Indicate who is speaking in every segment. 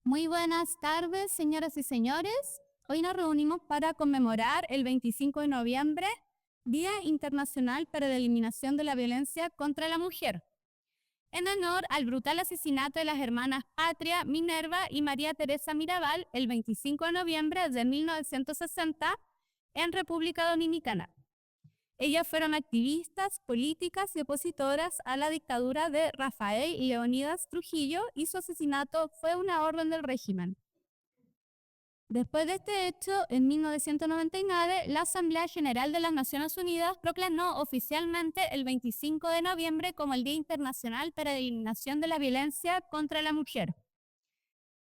Speaker 1: Muy buenas tardes, señoras y señores. Hoy nos reunimos para conmemorar el 25 de noviembre, Día Internacional para la Eliminación de la Violencia contra la Mujer, en honor al brutal asesinato de las hermanas Patria, Minerva y María Teresa Mirabal el 25 de noviembre de 1960 en República Dominicana. Ellas fueron activistas, políticas y opositoras a la dictadura de Rafael Leónidas Trujillo y su asesinato fue una orden del régimen. Después de este hecho, en 1999, la Asamblea General de las Naciones Unidas proclamó oficialmente el 25 de noviembre como el Día Internacional para la Eliminación de la Violencia contra la Mujer.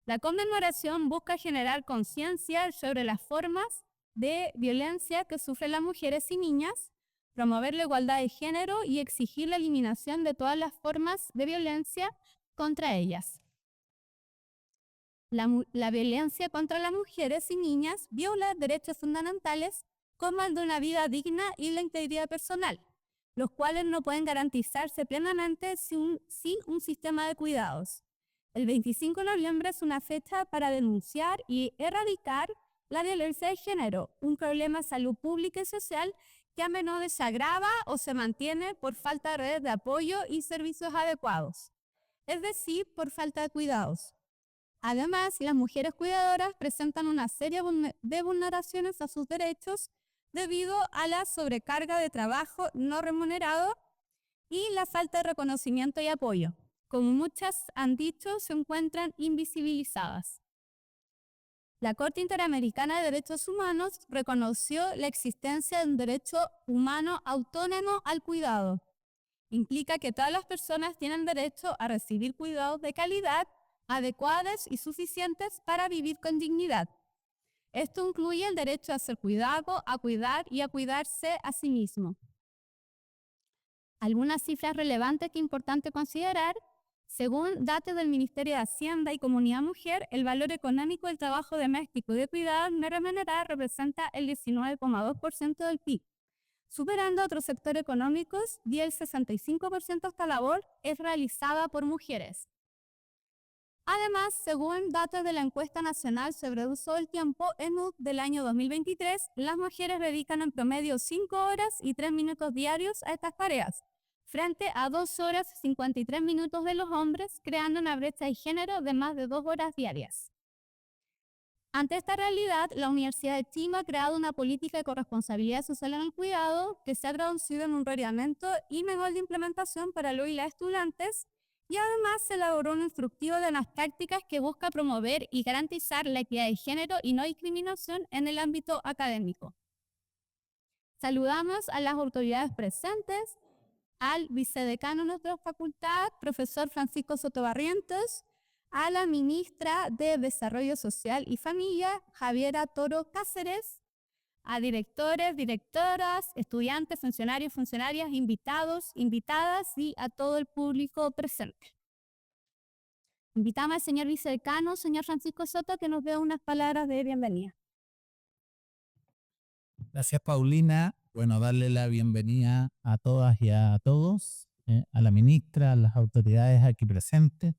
Speaker 1: La conmemoración busca generar conciencia sobre las formas de violencia que sufren las mujeres y niñas, promover la igualdad de género y exigir la eliminación de todas las formas de violencia contra ellas. La violencia contra las mujeres y niñas viola derechos fundamentales como el de una vida digna y la integridad personal, los cuales no pueden garantizarse plenamente sin un sistema de cuidados. El 25 de noviembre es una fecha para denunciar y erradicar la violencia de género, un problema de salud pública y social que a menudo se agrava o se mantiene por falta de redes de apoyo y servicios adecuados, es decir, por falta de cuidados. Además, las mujeres cuidadoras presentan una serie de vulneraciones a sus derechos debido a la sobrecarga de trabajo no remunerado y la falta de reconocimiento y apoyo. Como muchas han dicho, se encuentran invisibilizadas. La Corte Interamericana de Derechos Humanos reconoció la existencia de un derecho humano autónomo al cuidado. Implica que todas las personas tienen derecho a recibir cuidados de calidad, adecuados y suficientes para vivir con dignidad. Esto incluye el derecho a ser cuidado, a cuidar y a cuidarse a sí mismo. Algunas cifras relevantes que es importante considerar: según datos del Ministerio de Hacienda y Comunidad Mujer, el valor económico del trabajo doméstico y de cuidado no remunerado representa el 19,2% del PIB, superando a otros sectores económicos, y el 65% de esta labor es realizada por mujeres. Además, según datos de la Encuesta Nacional sobre Uso del Tiempo, ENUD del año 2023, las mujeres dedican en promedio 5 horas y 3 minutos diarios a estas tareas, frente a 2 horas y 53 minutos de los hombres, creando una brecha de género de más de 2 horas diarias. Ante esta realidad, la Universidad de Chile ha creado una política de corresponsabilidad social en el cuidado que se ha traducido en un reglamento y manual de implementación para los y las estudiantes, y además se elaboró un instructivo de las prácticas que busca promover y garantizar la equidad de género y no discriminación en el ámbito académico. Saludamos a las autoridades presentes, al vicedecano de nuestra facultad, profesor Francisco Sotobarrientos, a la ministra de Desarrollo Social y Familia, Javiera Toro Cáceres, a directores, directoras, estudiantes, funcionarios, funcionarias, invitados, invitadas y a todo el público presente. Invitamos al señor vicedecano, señor Francisco Soto, que nos dé unas palabras de bienvenida.
Speaker 2: Gracias, Paulina. Bueno, darle la bienvenida a todas y a todos, a la ministra, a las autoridades aquí presentes.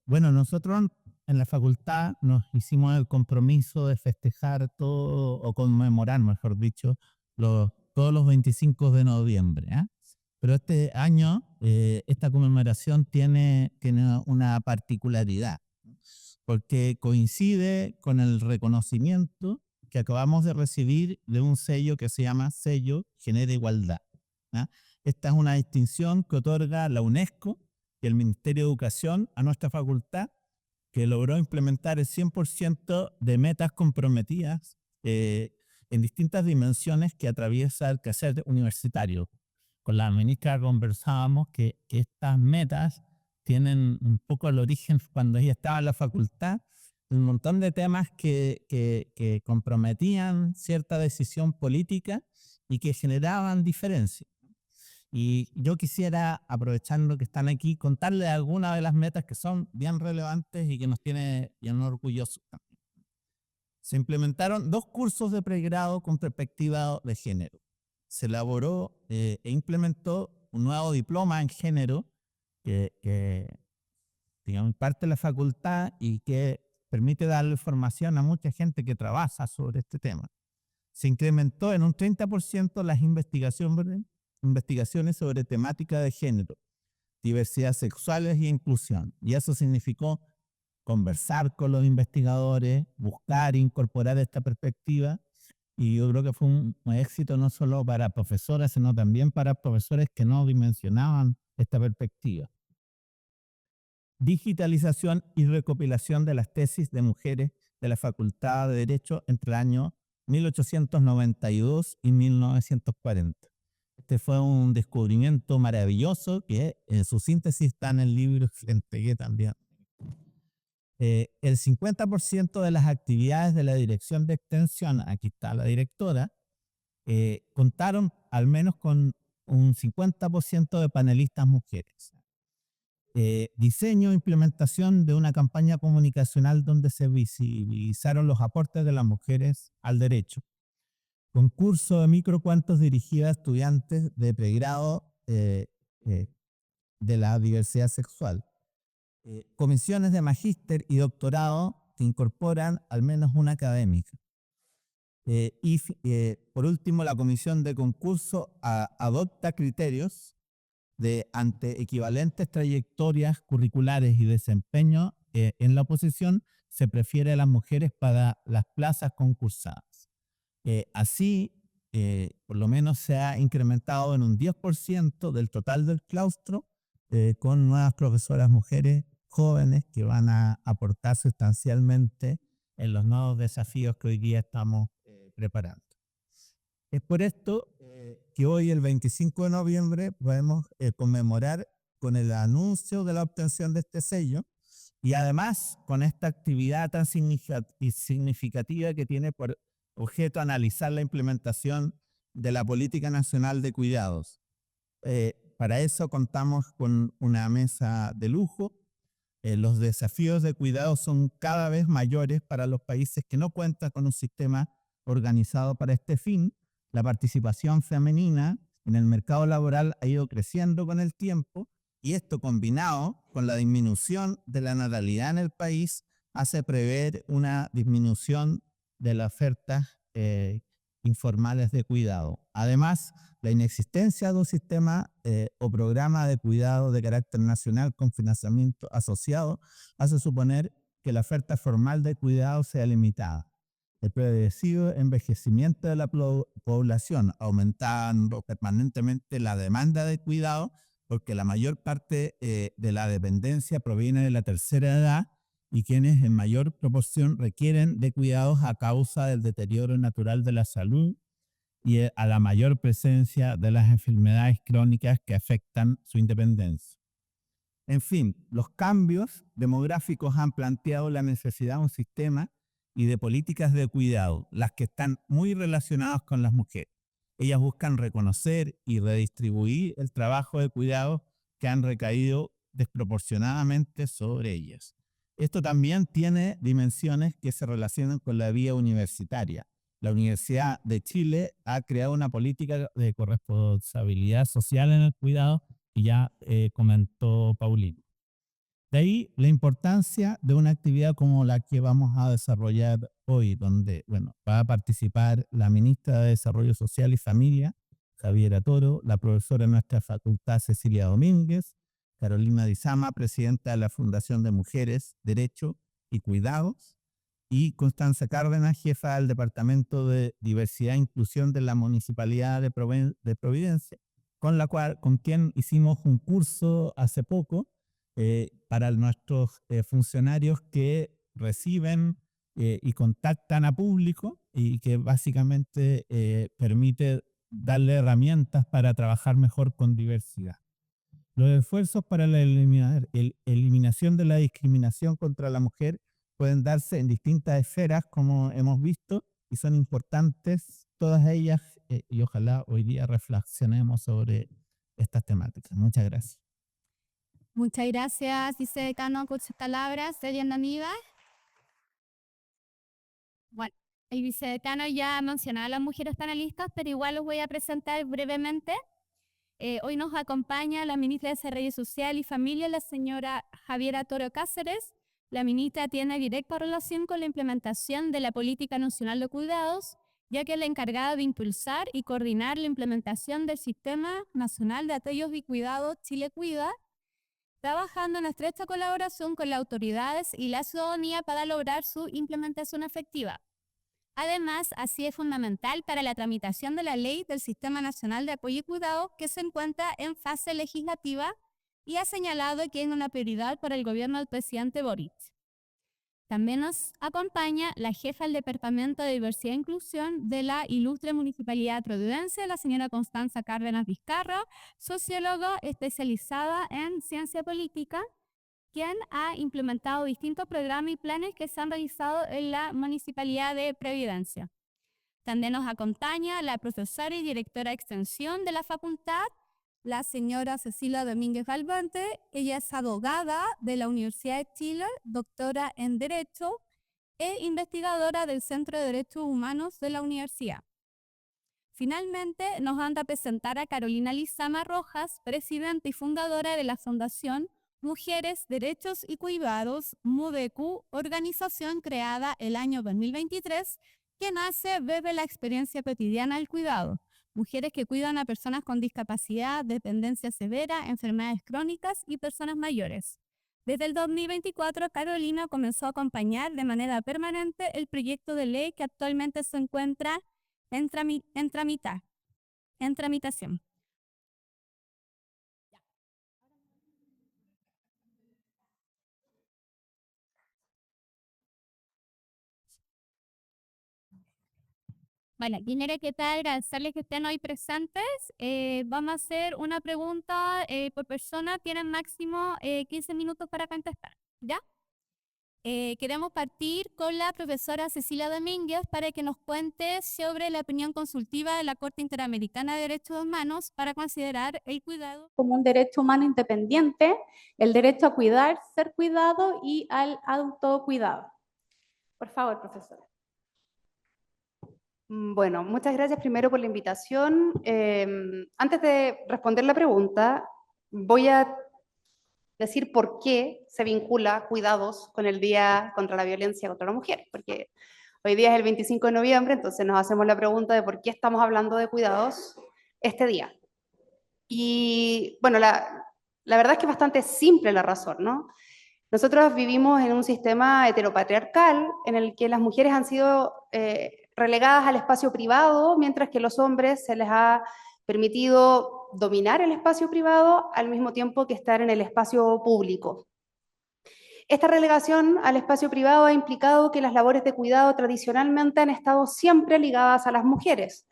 Speaker 2: Bueno, nosotros en la facultad nos hicimos el compromiso de festejar todo, o conmemorar, mejor dicho, todos los 25 de noviembre. Pero este año, esta conmemoración tiene una particularidad, porque coincide con el reconocimiento que acabamos de recibir de un sello que se llama Sello Genera Igualdad. Esta es una distinción que otorga la UNESCO y el Ministerio de Educación a nuestra facultad, que logró implementar el 100% de metas comprometidas en distintas dimensiones que atraviesa el quehacer universitario. Con la ministra conversábamos que estas metas tienen un poco el origen cuando ella estaba en la facultad, un montón de temas que comprometían cierta decisión política y que generaban diferencias. Y yo quisiera, aprovechando que están aquí, contarles algunas de las metas que son bien relevantes y que nos tiene bien orgullosos también. Se implementaron 2 cursos de pregrado con perspectiva de género. Se elaboró e implementó un nuevo diploma en género que digamos, parte de la facultad y que permite darle formación a mucha gente que trabaja sobre este tema. Se incrementó en un 30% las investigaciones sobre temática de género, diversidad sexuales y inclusión. Y eso significó conversar con los investigadores, buscar incorporar esta perspectiva. Y yo creo que fue un éxito no solo para profesoras, sino también para profesores que no dimensionaban esta perspectiva. Digitalización y recopilación de las tesis de mujeres de la Facultad de Derecho entre el año 1892 y 1940. Este fue un descubrimiento maravilloso que en su síntesis está en el libro que le entregué también. El 50% de las actividades de la dirección de extensión, aquí está la directora, contaron al menos con un 50% de panelistas mujeres. Diseño e implementación de una campaña comunicacional donde se visibilizaron los aportes de las mujeres al derecho. Concurso de microcuentos dirigido a estudiantes de pregrado de la diversidad sexual. Comisiones de magíster y doctorado que incorporan al menos una académica. Por último, la comisión de concurso adopta criterios ante equivalentes trayectorias curriculares y desempeño en la oposición, se prefiere a las mujeres para las plazas concursadas. Así, por lo menos se ha incrementado en un 10% del total del claustro con nuevas profesoras mujeres jóvenes que van a aportar sustancialmente en los nuevos desafíos que hoy día estamos preparando. Es por esto que hoy, el 25 de noviembre, podemos conmemorar con el anuncio de la obtención de este sello y además con esta actividad tan significativa que tiene por objeto analizar la implementación de la Política Nacional de Cuidados. Para eso contamos con una mesa de lujo. Los desafíos de cuidado son cada vez mayores para los países que no cuentan con un sistema organizado para este fin. La participación femenina en el mercado laboral ha ido creciendo con el tiempo y esto, combinado con la disminución de la natalidad en el país, hace prever una disminución de las ofertas informales de cuidado. Además, la inexistencia de un sistema o programa de cuidado de carácter nacional con financiamiento asociado hace suponer que la oferta formal de cuidado sea limitada. El progresivo envejecimiento de la población, aumentando permanentemente la demanda de cuidado, porque la mayor parte de la dependencia proviene de la tercera edad y quienes en mayor proporción requieren de cuidados a causa del deterioro natural de la salud y a la mayor presencia de las enfermedades crónicas que afectan su independencia. En fin, los cambios demográficos han planteado la necesidad de un sistema y de políticas de cuidado, las que están muy relacionadas con las mujeres. Ellas buscan reconocer y redistribuir el trabajo de cuidado que han recaído desproporcionadamente sobre ellas. Esto también tiene dimensiones que se relacionan con la vía universitaria. La Universidad de Chile ha creado una política de corresponsabilidad social en el cuidado y ya comentó Paulino. De ahí la importancia de una actividad como la que vamos a desarrollar hoy, donde va a participar la ministra de Desarrollo Social y Familia, Javiera Toro, la profesora de nuestra facultad, Cecilia Domínguez, Carolina Dizama, presidenta de la Fundación de Mujeres, Derecho y Cuidados, y Constanza Cárdenas, jefa del Departamento de Diversidad e Inclusión de la Municipalidad de Providencia, con quien hicimos un curso hace poco para nuestros funcionarios que reciben y contactan a público y que básicamente permite darle herramientas para trabajar mejor con diversidad. Los esfuerzos para la eliminación de la discriminación contra la mujer pueden darse en distintas esferas, como hemos visto, y son importantes todas ellas, y ojalá hoy día reflexionemos sobre estas temáticas. Muchas gracias.
Speaker 1: Muchas gracias, vicedecano, por sus palabras. Bienvenida. Bueno, el vicedecano ya mencionó a las mujeres panelistas, pero igual los voy a presentar brevemente. Hoy nos acompaña la ministra de Desarrollo Social y Familia, la señora Javiera Toro Cáceres. La ministra tiene directa relación con la implementación de la Política Nacional de Cuidados, ya que es la encargada de impulsar y coordinar la implementación del Sistema Nacional de Apoyos y Cuidados Chile Cuida, trabajando en estrecha colaboración con las autoridades y la ciudadanía para lograr su implementación efectiva. Además, así es fundamental para la tramitación de la Ley del Sistema Nacional de Apoyo y Cuidado, que se encuentra en fase legislativa y ha señalado que es una prioridad para el gobierno del presidente Boric. También nos acompaña la jefa del Departamento de Diversidad e Inclusión de la ilustre Municipalidad de Providencia, la señora Constanza Cárdenas Vizcarra, socióloga especializada en ciencia política, quien ha implementado distintos programas y planes que se han realizado en la Municipalidad de Providencia. También nos acompaña la profesora y directora de extensión de la facultad, la señora Cecilia Domínguez Valverde. Ella es abogada de la Universidad de Chile, doctora en Derecho e investigadora del Centro de Derechos Humanos de la Universidad. Finalmente, nos van a presentar a Carolina Lizama Rojas, presidenta y fundadora de la Fundación Mujeres, Derechos y Cuidados, MUDECU, organización creada el año 2023, que nace desde la experiencia cotidiana del cuidado. Mujeres que cuidan a personas con discapacidad, dependencia severa, enfermedades crónicas y personas mayores. Desde el 2024, Carolina comenzó a acompañar de manera permanente el proyecto de ley que actualmente se encuentra en tramitación. Bueno, primero que tal, agradecerles que estén hoy presentes. Vamos a hacer una pregunta por persona. Tienen máximo 15 minutos para contestar, ¿ya? Queremos partir con la profesora Cecilia Domínguez para que nos cuente sobre la opinión consultiva de la Corte Interamericana de Derechos Humanos para considerar el cuidado
Speaker 3: como un derecho humano independiente, el derecho a cuidar, ser cuidado y al autocuidado. Por favor, profesora.
Speaker 4: Bueno, muchas gracias primero por la invitación. Antes de responder la pregunta, voy a decir por qué se vincula cuidados con el Día contra la Violencia contra la Mujer, porque hoy día es el 25 de noviembre, entonces nos hacemos la pregunta de por qué estamos hablando de cuidados este día. Y bueno, la verdad es que es bastante simple la razón, ¿no? Nosotros vivimos en un sistema heteropatriarcal en el que las mujeres han sido relegadas al espacio privado, mientras que a los hombres se les ha permitido dominar el espacio privado al mismo tiempo que estar en el espacio público. Esta relegación al espacio privado ha implicado que las labores de cuidado tradicionalmente han estado siempre ligadas a las mujeres,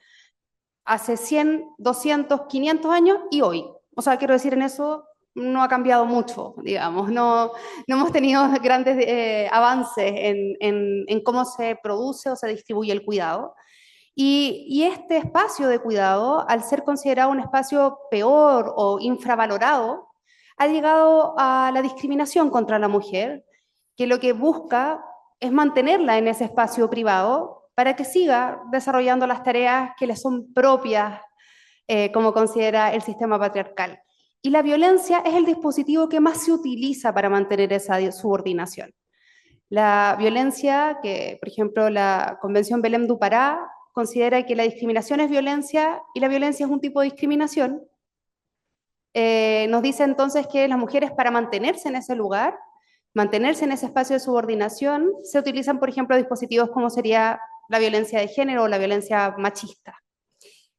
Speaker 4: hace 100, 200, 500 años y hoy. O sea, quiero decir, en eso no ha cambiado mucho, digamos, no hemos tenido grandes avances en cómo se produce o se distribuye el cuidado. Y este espacio de cuidado, al ser considerado un espacio peor o infravalorado, ha llegado a la discriminación contra la mujer, que lo que busca es mantenerla en ese espacio privado para que siga desarrollando las tareas que le son propias, como considera el sistema patriarcal. Y la violencia es el dispositivo que más se utiliza para mantener esa subordinación. La violencia, que por ejemplo la Convención Belém do Pará considera que la discriminación es violencia y la violencia es un tipo de discriminación, nos dice entonces que las mujeres, para mantenerse en ese lugar, mantenerse en ese espacio de subordinación, se utilizan, por ejemplo, dispositivos como sería la violencia de género o la violencia machista.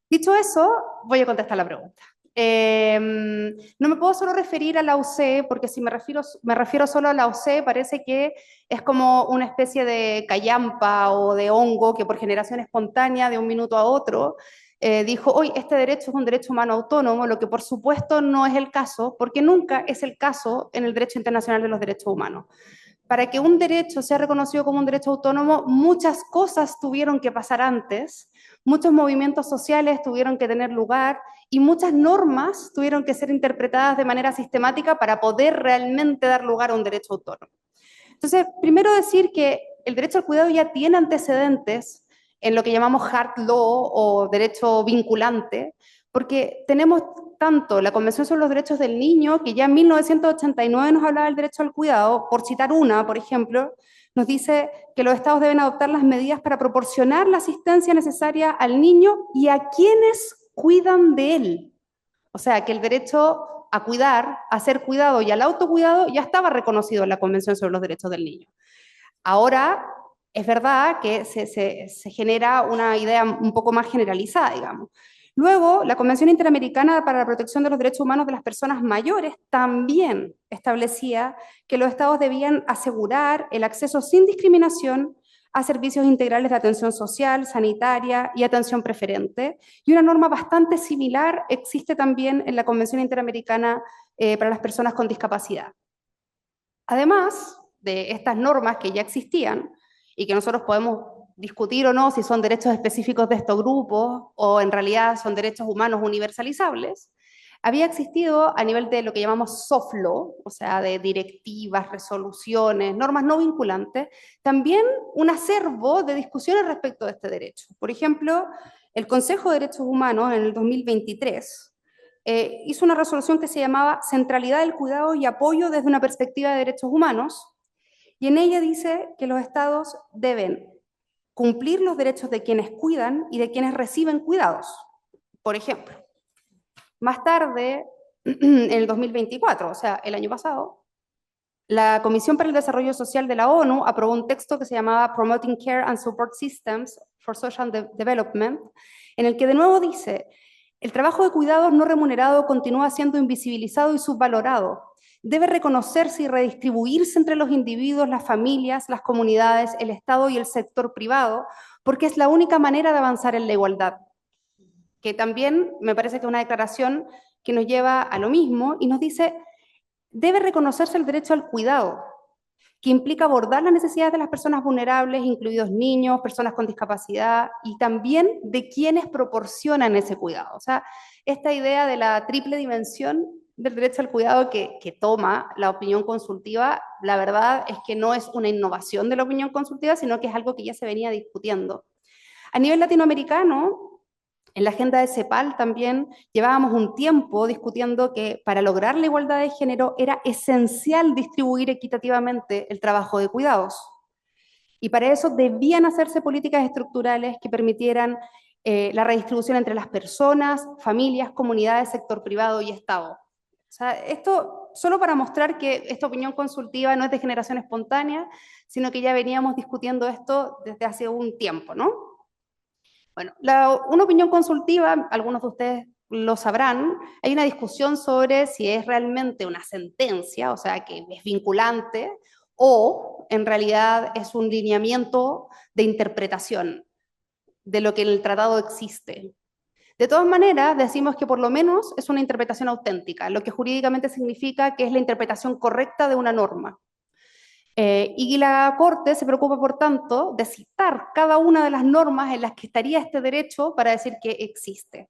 Speaker 4: Dicho eso, voy a contestar la pregunta. No me puedo solo referir a la OC, porque si me refiero solo a la OC, parece que es como una especie de callampa o de hongo que por generación espontánea, de un minuto a otro, dijo, hoy este derecho es un derecho humano autónomo, lo que por supuesto no es el caso, porque nunca es el caso en el derecho internacional de los derechos humanos. Para que un derecho sea reconocido como un derecho autónomo, muchas cosas tuvieron que pasar antes, muchos movimientos sociales tuvieron que tener lugar y muchas normas tuvieron que ser interpretadas de manera sistemática para poder realmente dar lugar a un derecho autónomo. Entonces, primero decir que el derecho al cuidado ya tiene antecedentes en lo que llamamos hard law o derecho vinculante, porque tenemos tanto la Convención sobre los Derechos del Niño, que ya en 1989 nos hablaba del derecho al cuidado, por citar una, por ejemplo, nos dice que los estados deben adoptar las medidas para proporcionar la asistencia necesaria al niño y a quienes cuidan de él. O sea, que el derecho a cuidar, a ser cuidado y al autocuidado ya estaba reconocido en la Convención sobre los Derechos del Niño. Ahora, es verdad que se genera una idea un poco más generalizada, digamos. Luego, la Convención Interamericana para la Protección de los Derechos Humanos de las Personas Mayores también establecía que los estados debían asegurar el acceso sin discriminación a servicios integrales de atención social, sanitaria y atención preferente. Y una norma bastante similar existe también en la Convención Interamericana para las Personas con Discapacidad. Además de estas normas que ya existían y que nosotros podemos discutir o no si son derechos específicos de estos grupos o en realidad son derechos humanos universalizables, había existido a nivel de lo que llamamos soft law, o sea, de directivas, resoluciones, normas no vinculantes, también un acervo de discusiones respecto de este derecho. Por ejemplo, el Consejo de Derechos Humanos en el 2023 hizo una resolución que se llamaba Centralidad del Cuidado y Apoyo desde una perspectiva de derechos humanos, y en ella dice que los estados deben cumplir los derechos de quienes cuidan y de quienes reciben cuidados. Por ejemplo, más tarde, en el 2024, o sea, el año pasado, la Comisión para el Desarrollo Social de la ONU aprobó un texto que se llamaba Promoting Care and Support Systems for Social Development, en el que de nuevo dice: el trabajo de cuidados no remunerado continúa siendo invisibilizado y subvalorado. Debe reconocerse y redistribuirse entre los individuos, las familias, las comunidades, el Estado y el sector privado, porque es la única manera de avanzar en la igualdad. Que también me parece que es una declaración que nos lleva a lo mismo y nos dice: debe reconocerse el derecho al cuidado, que implica abordar las necesidades de las personas vulnerables, incluidos niños, personas con discapacidad, y también de quienes proporcionan ese cuidado. O sea, esta idea de la triple dimensión del derecho al cuidado que toma la opinión consultiva, la verdad es que no es una innovación de la opinión consultiva, sino que es algo que ya se venía discutiendo. A nivel latinoamericano, en la agenda de CEPAL también llevábamos un tiempo discutiendo que para lograr la igualdad de género era esencial distribuir equitativamente el trabajo de cuidados. Y para eso debían hacerse políticas estructurales que permitieran la redistribución entre las personas, familias, comunidades, sector privado y Estado. O sea, esto solo para mostrar que esta opinión consultiva no es de generación espontánea, sino que ya veníamos discutiendo esto desde hace un tiempo, ¿no? Bueno, una opinión consultiva, algunos de ustedes lo sabrán, hay una discusión sobre si es realmente una sentencia, o sea, que es vinculante, o en realidad es un lineamiento de interpretación de lo que en el tratado existe. De todas maneras, decimos que por lo menos es una interpretación auténtica, lo que jurídicamente significa que es la interpretación correcta de una norma. Y la Corte se preocupa, por tanto, de citar cada una de las normas en las que estaría este derecho para decir que existe.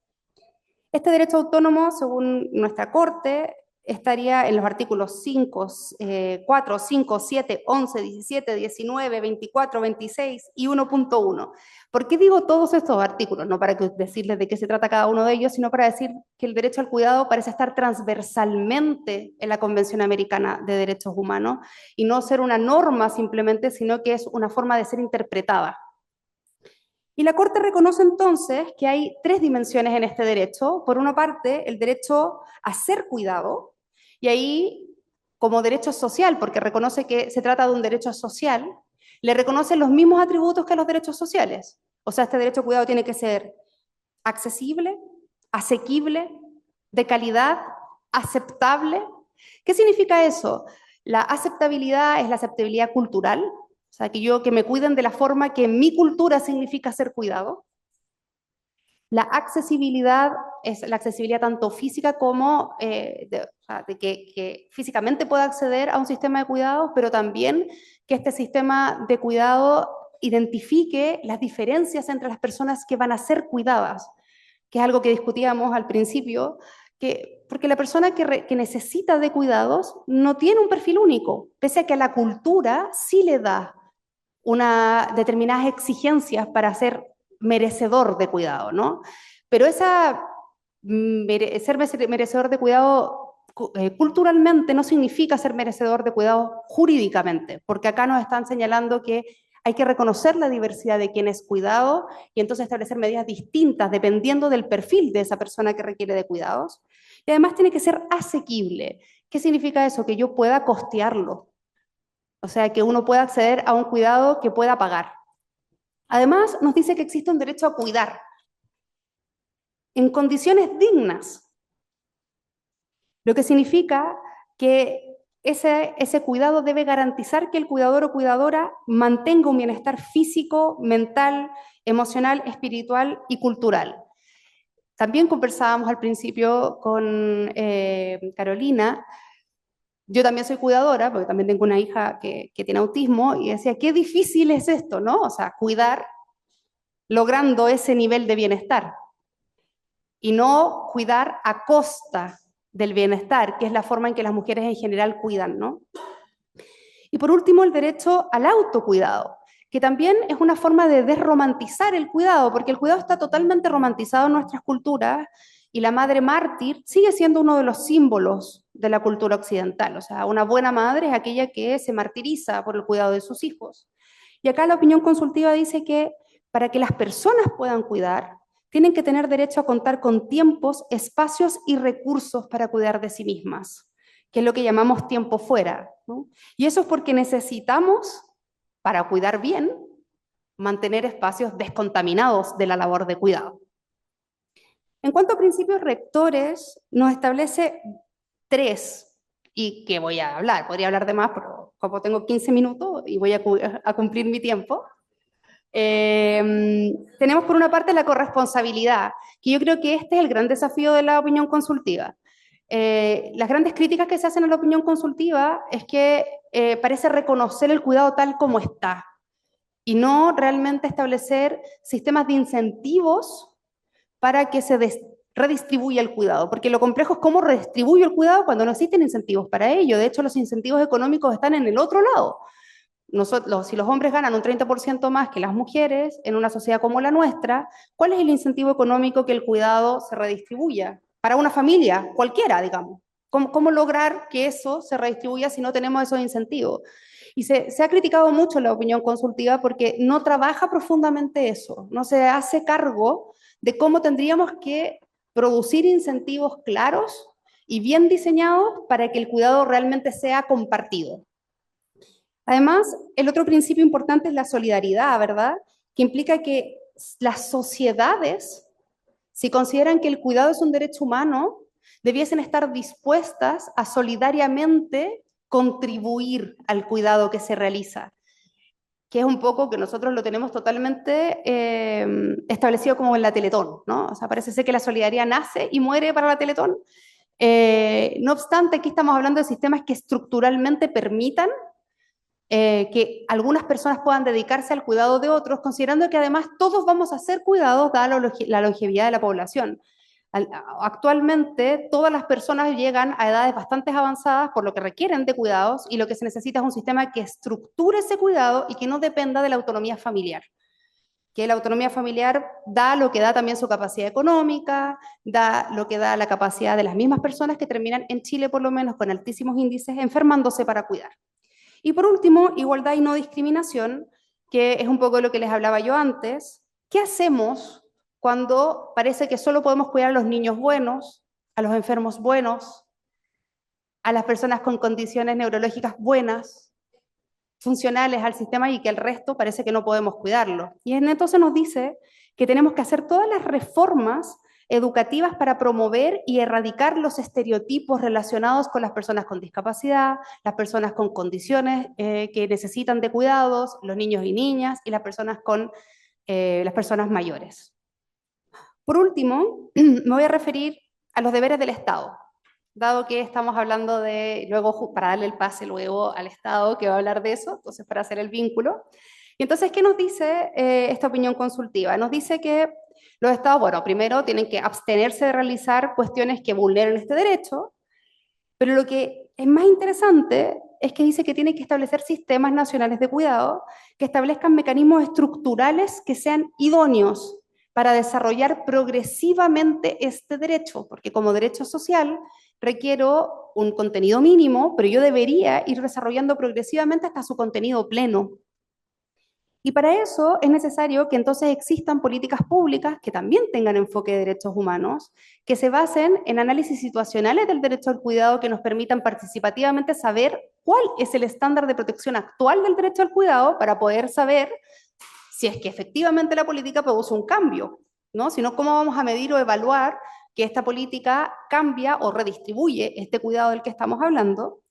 Speaker 4: Este derecho autónomo, según nuestra Corte, estaría en los artículos 5, 4, 5, 7, 11, 17, 19, 24, 26 y 1.1. ¿Por qué digo todos estos artículos? No para decirles de qué se trata cada uno de ellos, sino para decir que el derecho al cuidado parece estar transversalmente en la Convención Americana de Derechos Humanos y no ser una norma simplemente, sino que es una forma de ser interpretada. Y la Corte reconoce entonces que hay tres dimensiones en este derecho. Por una parte, el derecho a ser cuidado, y ahí como derecho social, porque reconoce que se trata de un derecho social, le reconoce los mismos atributos que los derechos sociales. O sea, este derecho a cuidado tiene que ser accesible, asequible, de calidad, aceptable. ¿Qué significa eso? La aceptabilidad es la aceptabilidad cultural, o sea, que me cuiden de la forma que en mi cultura significa ser cuidado. La accesibilidad es la accesibilidad tanto física como de que físicamente pueda acceder a un sistema de cuidados, pero también que este sistema de cuidado identifique las diferencias entre las personas que van a ser cuidadas, que es algo que discutíamos al principio, porque la persona que necesita de cuidados no tiene un perfil único, pese a que a la cultura sí le da determinadas exigencias para ser merecedor de cuidado, ¿no? Pero esa ser merecedor de cuidado culturalmente no significa ser merecedor de cuidado jurídicamente, porque acá nos están señalando que hay que reconocer la diversidad de quien es cuidado y entonces establecer medidas distintas dependiendo del perfil de esa persona que requiere de cuidados. Y además tiene que ser asequible. ¿Qué significa eso? Que yo pueda costearlo. O sea, que uno pueda acceder a un cuidado que pueda pagar. Además, nos dice que existe un derecho a cuidar en condiciones dignas, lo que significa que ese cuidado debe garantizar que el cuidador o cuidadora mantenga un bienestar físico, mental, emocional, espiritual y cultural. También conversábamos al principio con Carolina. Yo también soy cuidadora, porque también tengo una hija que tiene autismo, y decía, qué difícil es esto, ¿no? O sea, cuidar logrando ese nivel de bienestar y no cuidar a costa del bienestar, que es la forma en que las mujeres en general cuidan, ¿no? Y por último, el derecho al autocuidado, que también es una forma de desromantizar el cuidado, porque el cuidado está totalmente romantizado en nuestras culturas y la madre mártir sigue siendo uno de los símbolos de la cultura occidental. O sea, una buena madre es aquella que se martiriza por el cuidado de sus hijos. Y acá la opinión consultiva dice que para que las personas puedan cuidar, tienen que tener derecho a contar con tiempos, espacios y recursos para cuidar de sí mismas, que es lo que llamamos tiempo fuera, ¿no? Y eso es porque necesitamos, para cuidar bien, mantener espacios descontaminados de la labor de cuidado. En cuanto a principios rectores, nos establece 3, y que voy a hablar, podría hablar de más, pero como tengo 15 minutos y voy a cumplir mi tiempo. Tenemos por una parte la corresponsabilidad, que yo creo que este es el gran desafío de la opinión consultiva. Las grandes críticas que se hacen a la opinión consultiva es que parece reconocer el cuidado tal como está y no realmente establecer sistemas de incentivos para que se redistribuya el cuidado, porque lo complejo es cómo redistribuyo el cuidado cuando no existen incentivos para ello. De hecho, los incentivos económicos están en el otro lado. Si los hombres ganan un 30% más que las mujeres en una sociedad como la nuestra, ¿cuál es el incentivo económico que el cuidado se redistribuya? Para una familia, cualquiera, digamos. ¿Cómo lograr que eso se redistribuya si no tenemos esos incentivos? Y se ha criticado mucho la opinión consultiva porque no trabaja profundamente eso, no se hace cargo de cómo tendríamos que producir incentivos claros y bien diseñados para que el cuidado realmente sea compartido. Además, el otro principio importante es la solidaridad, ¿verdad? Que implica que las sociedades, si consideran que el cuidado es un derecho humano, debiesen estar dispuestas a solidariamente contribuir al cuidado que se realiza, que es un poco que nosotros lo tenemos totalmente establecido como en la Teletón, ¿no? O sea, parece ser que la solidaridad nace y muere para la Teletón. No obstante, aquí estamos hablando de sistemas que estructuralmente permitan que algunas personas puedan dedicarse al cuidado de otros, considerando que además todos vamos a ser cuidados dada la longevidad de la población. Actualmente todas las personas llegan a edades bastante avanzadas por lo que requieren de cuidados y lo que se necesita es un sistema que estructure ese cuidado y que no dependa de la autonomía familiar. Que la autonomía familiar da lo que da también su capacidad económica, da lo que da la capacidad de las mismas personas que terminan en Chile por lo menos con altísimos índices enfermándose para cuidar. Y por último, igualdad y no discriminación, que es un poco de lo que les hablaba yo antes. ¿Qué hacemos cuando parece que solo podemos cuidar a los niños buenos, a los enfermos buenos, a las personas con condiciones neurológicas buenas, funcionales al sistema y que el resto parece que no podemos cuidarlo? Y entonces nos dice que tenemos que hacer todas las reformas educativas para promover y erradicar los estereotipos relacionados con las personas con discapacidad, las personas con condiciones que necesitan de cuidados, los niños y niñas y las personas mayores. Por último, me voy a referir a los deberes del Estado, dado que estamos hablando de, luego para darle el pase luego al Estado que va a hablar de eso, entonces para hacer el vínculo. Y entonces, ¿qué nos dice esta opinión consultiva? Nos dice que los Estados, bueno, primero tienen que abstenerse de realizar cuestiones que vulneren este derecho, pero lo que es más interesante es que dice que tienen que establecer sistemas nacionales de cuidado que establezcan mecanismos estructurales que sean idóneos para desarrollar progresivamente este derecho, porque como derecho social requiero un contenido mínimo, pero yo debería ir desarrollando progresivamente hasta su contenido pleno. Y para eso es necesario que entonces existan políticas públicas que también tengan enfoque de derechos humanos, que se basen en análisis situacionales del derecho al cuidado que nos permitan participativamente saber cuál es el estándar de protección actual del derecho al cuidado para poder saber si es que efectivamente la política produce un cambio, ¿no? Si no, ¿cómo vamos a medir o evaluar que esta política cambia o redistribuye este cuidado del que estamos hablando?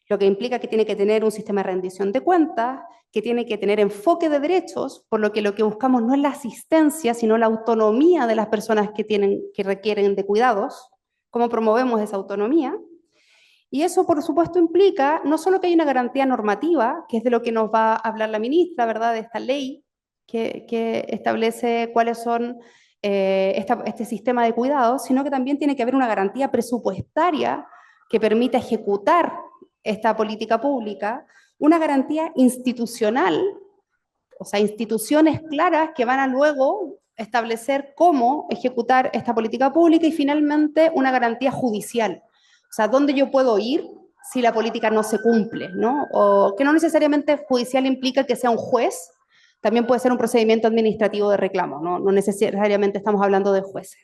Speaker 4: Lo que implica que tiene que tener un sistema de rendición de cuentas, que tiene que tener enfoque de derechos, por lo que buscamos no es la asistencia, sino la autonomía de las personas que requieren de cuidados, cómo promovemos esa autonomía. Y eso, por supuesto, implica no solo que hay una garantía normativa, que es de lo que nos va a hablar la ministra, ¿verdad?, de esta ley que establece cuáles son este sistema de cuidados, sino que también tiene que haber una garantía presupuestaria que permita ejecutar esta política pública, una garantía institucional, o sea, instituciones claras que van a luego establecer cómo ejecutar esta política pública y finalmente una garantía judicial. O sea, ¿dónde yo puedo ir si la política no se cumple, ¿no? O que no necesariamente judicial implica que sea un juez, también puede ser un procedimiento administrativo de reclamo, ¿no? No necesariamente estamos hablando de jueces.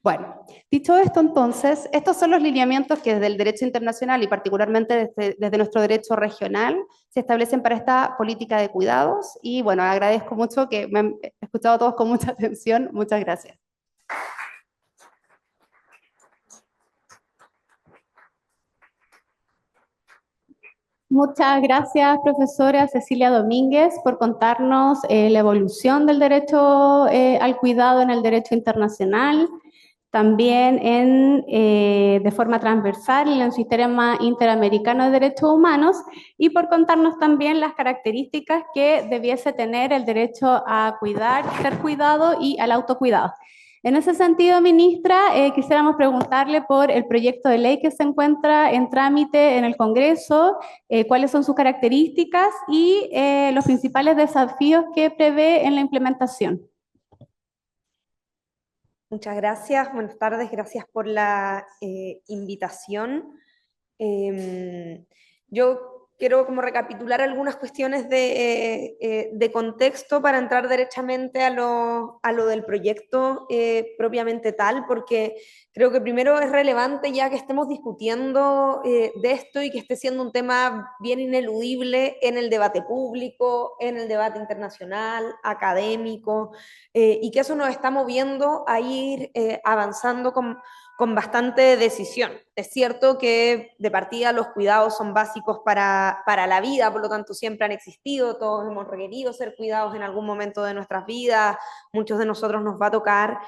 Speaker 4: Bueno, dicho esto entonces, estos son los lineamientos que desde el derecho internacional y particularmente desde nuestro derecho regional se establecen para esta política de cuidados y bueno, agradezco mucho que me han escuchado todos con mucha atención. Muchas gracias.
Speaker 3: Muchas gracias, profesora Cecilia Domínguez, por contarnos la evolución del derecho al cuidado en el derecho internacional, también de forma transversal en el sistema interamericano de derechos humanos y por contarnos también las características que debiese tener el derecho a cuidar, ser cuidado y al autocuidado. En ese sentido, ministra, quisiéramos preguntarle por el proyecto de ley que se encuentra en trámite en el Congreso, cuáles son sus características y los principales desafíos que prevé en la implementación.
Speaker 5: Muchas gracias, buenas tardes, gracias por la invitación. Yo quiero como recapitular algunas cuestiones de contexto para entrar derechamente a lo del proyecto propiamente tal, porque creo que primero es relevante ya que estemos discutiendo de esto y que esté siendo un tema bien ineludible en el debate público, en el debate internacional, académico, y que eso nos está moviendo a ir avanzando con bastante decisión. Es cierto que de partida los cuidados son básicos para la vida, por lo tanto siempre han existido, todos hemos requerido ser cuidados en algún momento de nuestras vidas, muchos de nosotros nos va a tocar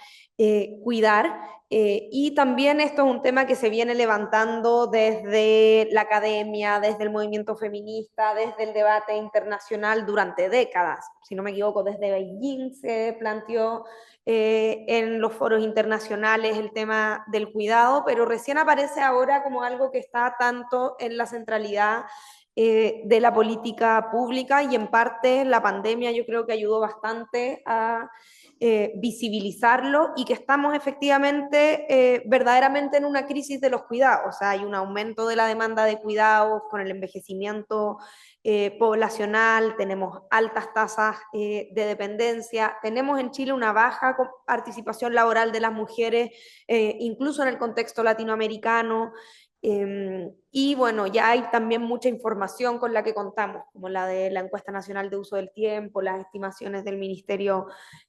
Speaker 5: cuidar, y también esto es un tema que se viene levantando desde la academia, desde el movimiento feminista, desde el debate internacional durante décadas. Si no me equivoco, desde Beijing se planteó en los foros internacionales el tema del cuidado, pero recién aparece ahora como algo que está tanto en la centralidad de la política pública, y en parte la pandemia yo creo que ayudó bastante a visibilizarlo, y que estamos efectivamente verdaderamente en una crisis de los cuidados. O sea, hay un aumento de la demanda de cuidados con el envejecimiento poblacional, tenemos altas tasas de dependencia, tenemos en Chile una baja participación laboral de las mujeres, incluso en el contexto latinoamericano, y bueno, ya hay también mucha información con la que contamos, como la de la encuesta nacional de uso del tiempo, las estimaciones del Ministerio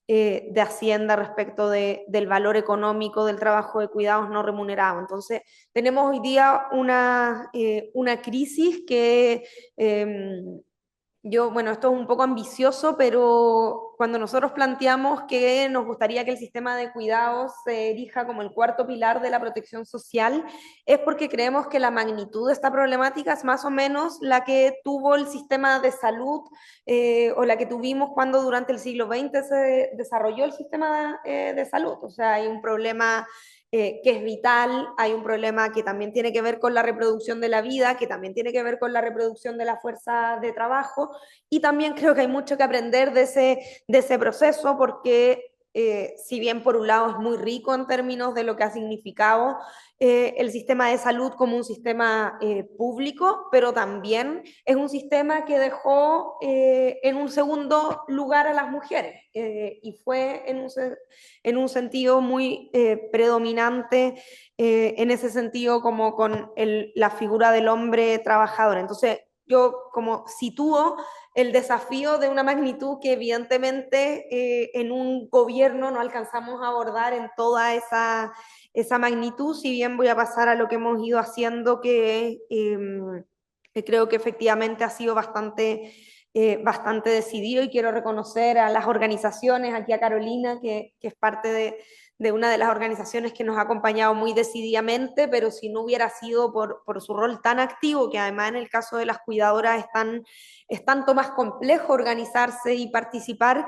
Speaker 5: de Hacienda respecto del valor económico del trabajo de cuidados no remunerado. Entonces, tenemos hoy día una crisis que bueno, esto es un poco ambicioso, pero cuando nosotros planteamos que nos gustaría que el sistema de cuidados se erija como el cuarto pilar de la protección social, es porque creemos que la magnitud de esta problemática es más o menos la que tuvo el sistema de salud o la que tuvimos cuando durante el siglo XX se desarrolló el sistema de salud. O sea, hay un problema que es vital, hay un problema que también tiene que ver con la reproducción de la vida, que también tiene que ver con la reproducción de la fuerza de trabajo, y también creo que hay mucho que aprender de ese proceso, porque si bien por un lado es muy rico en términos de lo que ha significado el sistema de salud como un sistema público, pero también es un sistema que dejó en un segundo lugar a las mujeres, y fue en un sentido muy predominante, en ese sentido como con la figura del hombre trabajador. Entonces yo como sitúo el desafío de una magnitud que evidentemente en un gobierno no alcanzamos a abordar en toda esa magnitud, si bien voy a pasar a lo que hemos ido haciendo, que creo que efectivamente ha sido bastante decidido, y quiero reconocer a las organizaciones, aquí a Carolina, que es parte de una de las organizaciones que nos ha acompañado muy decididamente, pero si no hubiera sido por su rol tan activo, que además en el caso de las cuidadoras es tanto más complejo organizarse y participar,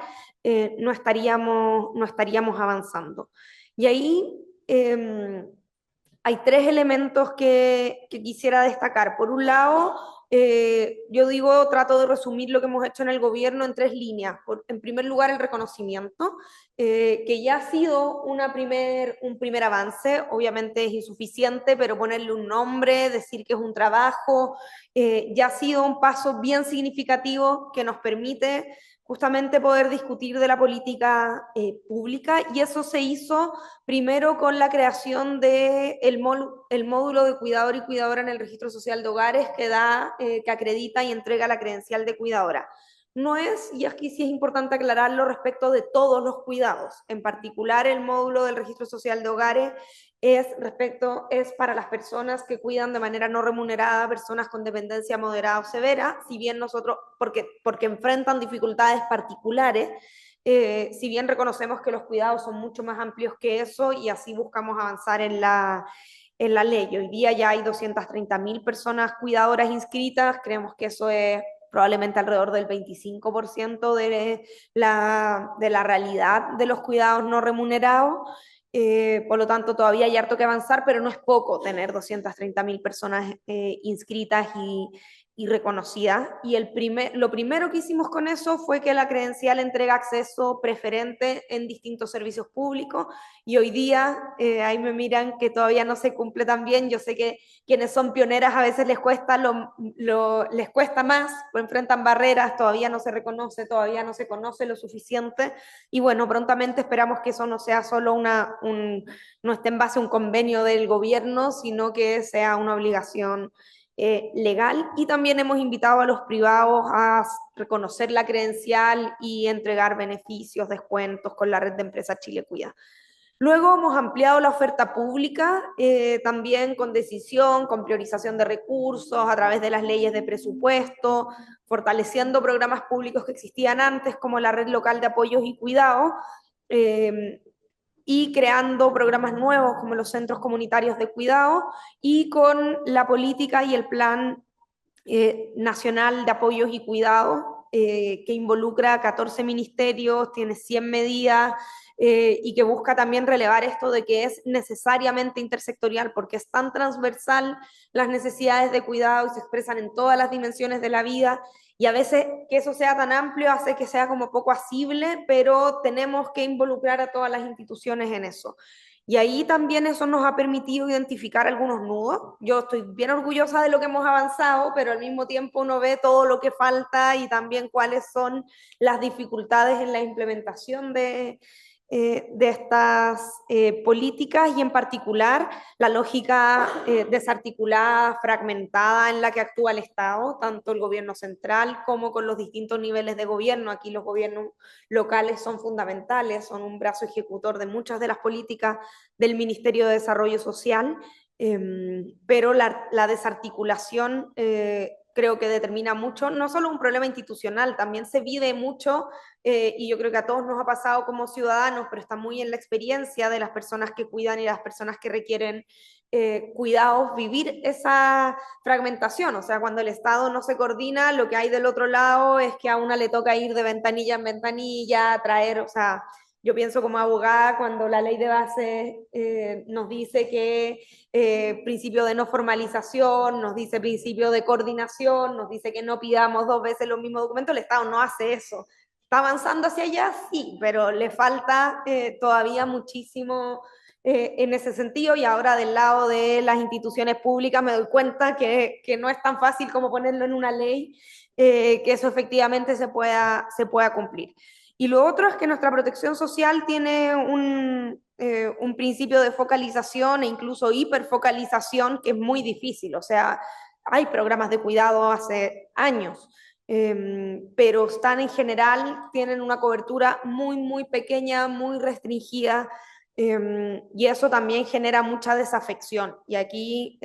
Speaker 5: no estaríamos avanzando. Y ahí hay tres elementos que quisiera destacar. Por un lado, yo trato de resumir lo que hemos hecho en el gobierno en tres líneas. En primer lugar, el reconocimiento, que ya ha sido un primer avance. Obviamente es insuficiente, pero ponerle un nombre, decir que es un trabajo, ya ha sido un paso bien significativo que nos permite justamente poder discutir de la política pública, y eso se hizo primero con la creación del módulo de cuidador y cuidadora en el registro social de hogares, que acredita y entrega la credencial de cuidadora. No es, y aquí sí es importante aclararlo, respecto de todos los cuidados. En particular, el módulo del registro social de hogares es para las personas que cuidan de manera no remunerada, personas con dependencia moderada o severa, si bien porque enfrentan dificultades particulares, si bien reconocemos que los cuidados son mucho más amplios que eso, y así buscamos avanzar en la ley. Hoy día ya hay 230.000 personas cuidadoras inscritas, creemos que eso es probablemente alrededor del 25% de la realidad de los cuidados no remunerados. Por lo tanto, todavía hay harto que avanzar, pero no es poco tener 230.000 personas inscritas y reconocidas. Y lo primero que hicimos con eso fue que la credencial entrega acceso preferente en distintos servicios públicos, y hoy día, ahí me miran que todavía no se cumple tan bien. Yo sé que quienes son pioneras a veces les cuesta más, o enfrentan barreras, todavía no se reconoce, todavía no se conoce lo suficiente, y bueno, prontamente esperamos que eso no sea solo no esté en base a un convenio del gobierno, sino que sea una obligación legal. Y también hemos invitado a los privados a reconocer la credencial y entregar beneficios, descuentos con la red de empresas Chile Cuida. Luego hemos ampliado la oferta pública, también con decisión, con priorización de recursos, a través de las leyes de presupuesto, fortaleciendo programas públicos que existían antes, como la red local de apoyos y cuidados, y creando programas nuevos como los centros comunitarios de cuidado, y con la política y el plan nacional de apoyos y cuidados, que involucra 14 ministerios, tiene 100 medidas, y que busca también relevar esto de que es necesariamente intersectorial, porque es tan transversal las necesidades de cuidado y se expresan en todas las dimensiones de la vida, y a veces que eso sea tan amplio hace que sea como poco asible, pero tenemos que involucrar a todas las instituciones en eso. Y ahí también eso nos ha permitido identificar algunos nudos. Yo estoy bien orgullosa de lo que hemos avanzado, pero al mismo tiempo uno ve todo lo que falta y también cuáles son las dificultades en la implementación de estas políticas, y en particular la lógica desarticulada, fragmentada en la que actúa el Estado, tanto el gobierno central como con los distintos niveles de gobierno. Aquí los gobiernos locales son fundamentales, son un brazo ejecutor de muchas de las políticas del Ministerio de Desarrollo Social, pero la desarticulación creo que determina mucho, no solo un problema institucional, también se vive mucho, y yo creo que a todos nos ha pasado como ciudadanos, pero está muy en la experiencia de las personas que cuidan y las personas que requieren cuidados, vivir esa fragmentación. O sea, cuando el Estado no se coordina, lo que hay del otro lado es que a una le toca ir de ventanilla en ventanilla, traer, o sea, yo pienso como abogada, cuando la ley de base nos dice que principio de no formalización, nos dice principio de coordinación, nos dice que no pidamos 2 veces los mismos documentos, el Estado no hace eso. ¿Está avanzando hacia allá? Sí, pero le falta todavía muchísimo en ese sentido, y ahora del lado de las instituciones públicas me doy cuenta que no es tan fácil como ponerlo en una ley, que eso efectivamente se pueda cumplir. Y lo otro es que nuestra protección social tiene un principio de focalización e incluso hiperfocalización que es muy difícil. O sea, hay programas de cuidado hace años, pero están en general, tienen una cobertura muy pequeña, muy restringida, y eso también genera mucha desafección. Y aquí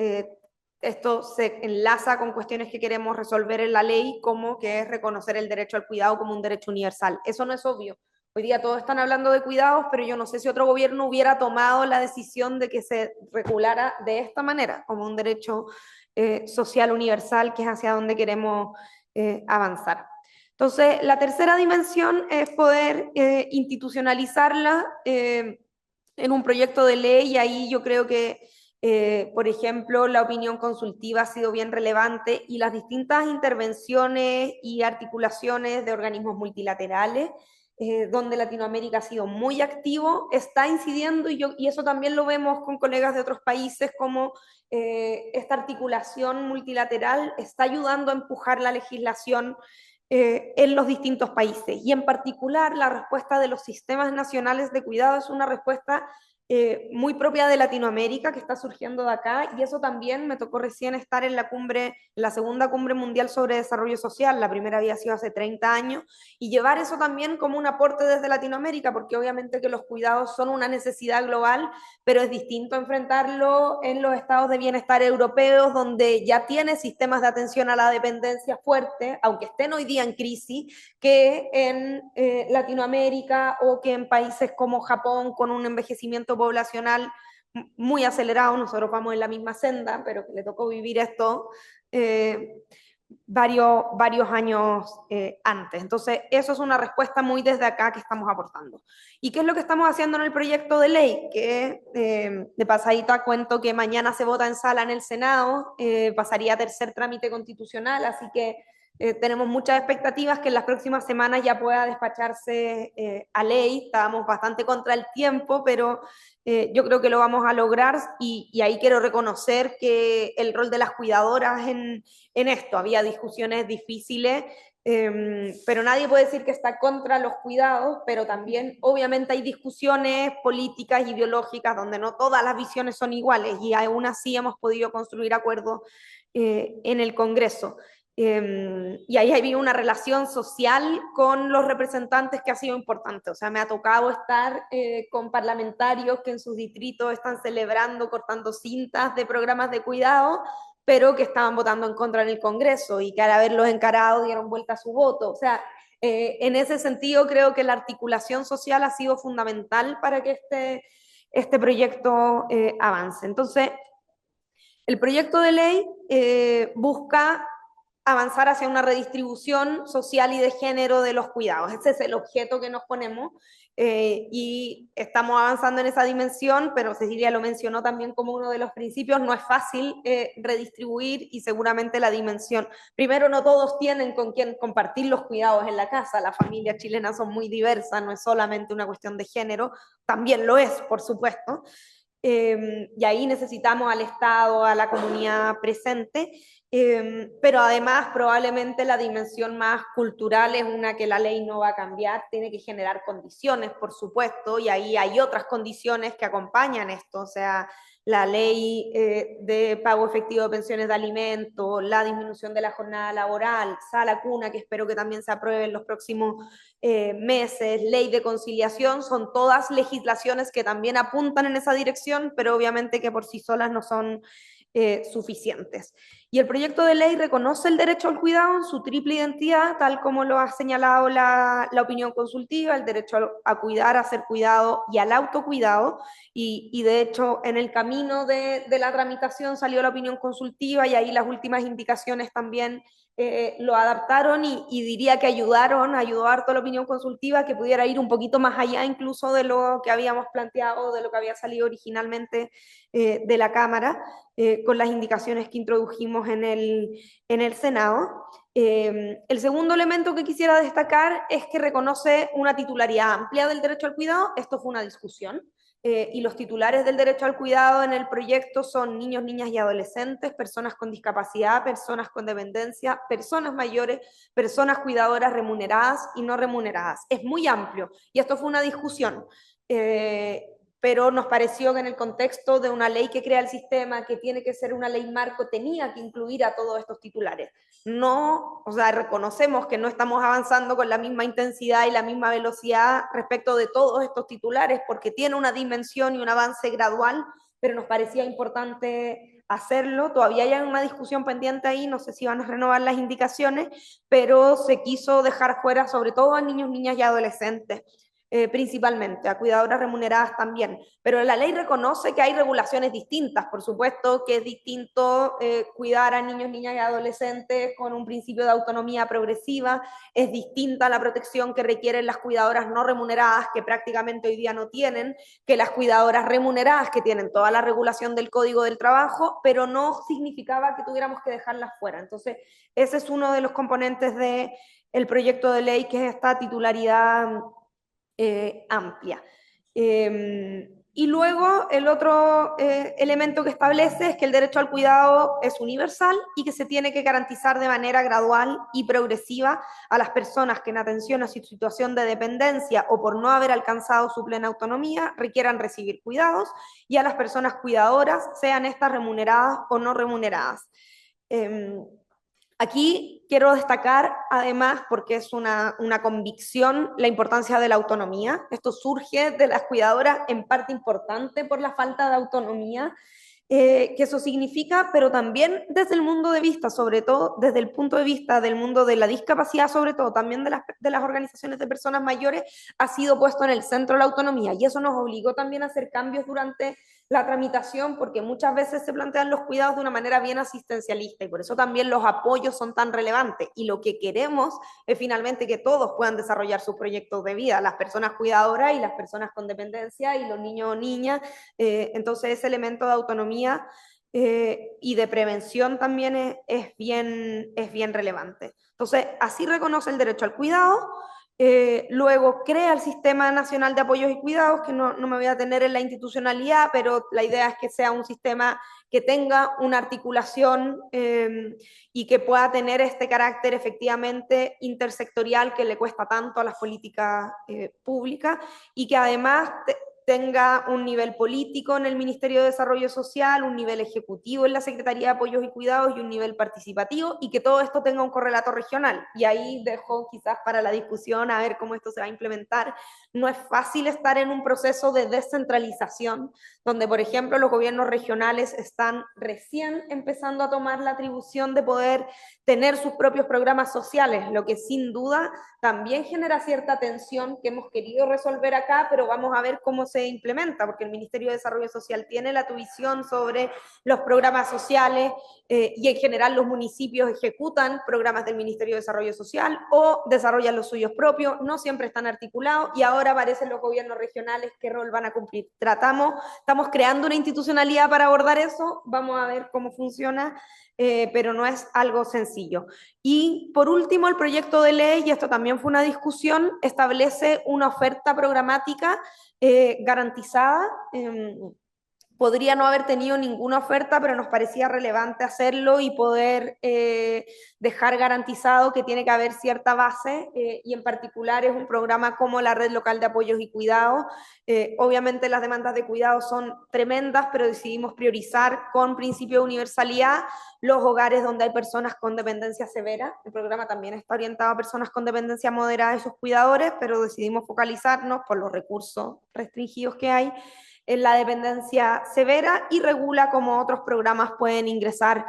Speaker 5: esto se enlaza con cuestiones que queremos resolver en la ley, como que es reconocer el derecho al cuidado como un derecho universal. Eso no es obvio. Hoy día todos están hablando de cuidados, pero yo no sé si otro gobierno hubiera tomado la decisión de que se regulara de esta manera, como un derecho social universal, que es hacia donde queremos avanzar. Entonces, la tercera dimensión es poder institucionalizarla en un proyecto de ley, y ahí yo creo que, por ejemplo, la opinión consultiva ha sido bien relevante, y las distintas intervenciones y articulaciones de organismos multilaterales, donde Latinoamérica ha sido muy activo, está incidiendo, y eso también lo vemos con colegas de otros países, como esta articulación multilateral está ayudando a empujar la legislación en los distintos países. Y en particular, la respuesta de los sistemas nacionales de cuidado es una respuesta muy propia de Latinoamérica, que está surgiendo de acá, y eso también me tocó recién estar en la segunda cumbre mundial sobre desarrollo social. La primera había sido hace 30 años, y llevar eso también como un aporte desde Latinoamérica, porque obviamente que los cuidados son una necesidad global, pero es distinto enfrentarlo en los estados de bienestar europeos, donde ya tiene sistemas de atención a la dependencia fuerte, aunque estén hoy día en crisis, que en Latinoamérica, o que en países como Japón, con un envejecimiento poblacional muy acelerado. Nosotros vamos en la misma senda, pero que le tocó vivir esto varios años antes. Entonces, eso es una respuesta muy desde acá que estamos aportando. ¿Y qué es lo que estamos haciendo en el proyecto de ley? Que de pasadita cuento que mañana se vota en sala en el Senado, pasaría a tercer trámite constitucional, así que tenemos muchas expectativas que en las próximas semanas ya pueda despacharse a ley. Estábamos bastante contra el tiempo, pero yo creo que lo vamos a lograr, y ahí quiero reconocer que el rol de las cuidadoras en esto, había discusiones difíciles, pero nadie puede decir que está contra los cuidados, pero también obviamente hay discusiones políticas, ideológicas, donde no todas las visiones son iguales, y aún así hemos podido construir acuerdos en el Congreso. Y ahí había una relación social con los representantes que ha sido importante. O sea, me ha tocado estar con parlamentarios que en sus distritos están celebrando, cortando cintas de programas de cuidado, pero que estaban votando en contra en el Congreso, y que al haberlos encarado dieron vuelta a su voto. O sea, en ese sentido creo que la articulación social ha sido fundamental para que este proyecto avance. Entonces, el proyecto de ley busca avanzar hacia una redistribución social y de género de los cuidados. Ese es el objeto que nos ponemos, y estamos avanzando en esa dimensión, pero Cecilia lo mencionó también como uno de los principios. No es fácil redistribuir, y seguramente la dimensión, primero, no todos tienen con quién compartir los cuidados en la casa. Las familias chilenas son muy diversas, no es solamente una cuestión de género, también lo es, por supuesto. Y ahí necesitamos al Estado, a la comunidad presente, pero además probablemente la dimensión más cultural es una que la ley no va a cambiar, tiene que generar condiciones, por supuesto, y ahí hay otras condiciones que acompañan esto. O sea, la ley de pago efectivo de pensiones de alimentos, la disminución de la jornada laboral, sala cuna, que espero que también se apruebe en los próximos meses, ley de conciliación, son todas legislaciones que también apuntan en esa dirección, pero obviamente que por sí solas no son suficientes. Y el proyecto de ley reconoce el derecho al cuidado en su triple identidad, tal como lo ha señalado la opinión consultiva: el derecho a cuidar, a ser cuidado y al autocuidado. Y de hecho, en el camino de la tramitación salió la opinión consultiva, y ahí las últimas indicaciones también lo adaptaron, y diría que ayudó harto la opinión consultiva, que pudiera ir un poquito más allá incluso de lo que habíamos planteado, de lo que había salido originalmente de la Cámara. con las indicaciones que introdujimos en el Senado. El segundo elemento que quisiera destacar es que reconoce una titularidad amplia del derecho al cuidado. Esto fue una discusión. Y los titulares del derecho al cuidado en el proyecto son niños, niñas y adolescentes, personas con discapacidad, personas con dependencia, personas mayores, personas cuidadoras remuneradas y no remuneradas. Es muy amplio y esto fue una discusión. Pero nos pareció que en el contexto de una ley que crea el sistema, que tiene que ser una ley marco, tenía que incluir a todos estos titulares. No, o sea, reconocemos que no estamos avanzando con la misma intensidad y la misma velocidad respecto de todos estos titulares, porque tiene una dimensión y un avance gradual, pero nos parecía importante hacerlo. Todavía hay una discusión pendiente ahí, no sé si van a renovar las indicaciones, pero se quiso dejar fuera sobre todo a niños, niñas y adolescentes. Principalmente, a cuidadoras remuneradas también. Pero la ley reconoce que hay regulaciones distintas, por supuesto que es distinto cuidar a niños, niñas y adolescentes con un principio de autonomía progresiva, es distinta la protección que requieren las cuidadoras no remuneradas, que prácticamente hoy día no tienen, que las cuidadoras remuneradas, que tienen toda la regulación del Código del Trabajo, pero no significaba que tuviéramos que dejarlas fuera. Entonces, ese es uno de los componentes del proyecto de ley, que es esta titularidad amplia. Y luego el otro elemento que establece es que el derecho al cuidado es universal y que se tiene que garantizar de manera gradual y progresiva a las personas que en atención a su situación de dependencia o por no haber alcanzado su plena autonomía requieran recibir cuidados, y a las personas cuidadoras, sean estas remuneradas o no remuneradas. Aquí quiero destacar, además, porque es una convicción, la importancia de la autonomía. Esto surge de las cuidadoras en parte importante por la falta de autonomía que eso significa, pero también desde el mundo de vista, sobre todo desde el punto de vista del mundo de la discapacidad, sobre todo también de las organizaciones de personas mayores, ha sido puesto en el centro la autonomía, y eso nos obligó también a hacer cambios durante la tramitación, porque muchas veces se plantean los cuidados de una manera bien asistencialista, y por eso también los apoyos son tan relevantes, y lo que queremos es finalmente que todos puedan desarrollar sus proyectos de vida, las personas cuidadoras y las personas con dependencia y los niños o niñas. Entonces ese elemento de autonomía y de prevención también es bien relevante. Entonces, así reconoce el derecho al cuidado. Luego crea el Sistema Nacional de Apoyos y Cuidados, que no me voy a tener en la institucionalidad, pero la idea es que sea un sistema que tenga una articulación y que pueda tener este carácter efectivamente intersectorial que le cuesta tanto a las políticas públicas, y que además tenga un nivel político en el Ministerio de Desarrollo Social, un nivel ejecutivo en la Secretaría de Apoyos y Cuidados y un nivel participativo, y que todo esto tenga un correlato regional. Y ahí dejo quizás para la discusión a ver cómo esto se va a implementar. No es fácil estar en un proceso de descentralización, donde, por ejemplo, los gobiernos regionales están recién empezando a tomar la atribución de poder tener sus propios programas sociales, lo que sin duda también genera cierta tensión que hemos querido resolver acá, pero vamos a ver cómo se implementa, porque el Ministerio de Desarrollo Social tiene la visión sobre los programas sociales y en general los municipios ejecutan programas del Ministerio de Desarrollo Social o desarrollan los suyos propios, no siempre están articulados, y ahora aparecen los gobiernos regionales, qué rol van a cumplir. Estamos creando una institucionalidad para abordar eso, vamos a ver cómo funciona, pero no es algo sencillo. Y por último, el proyecto de ley, y esto también fue una discusión, establece una oferta programática garantizada. Podría no haber tenido ninguna oferta, pero nos parecía relevante hacerlo y poder dejar garantizado que tiene que haber cierta base, y en particular es un programa como la Red Local de Apoyos y Cuidados. Obviamente las demandas de cuidados son tremendas, pero decidimos priorizar con principio de universalidad los hogares donde hay personas con dependencia severa. El programa también está orientado a personas con dependencia moderada y sus cuidadores, pero decidimos focalizarnos por los recursos restringidos que hay en la dependencia severa, y regula cómo otros programas pueden ingresar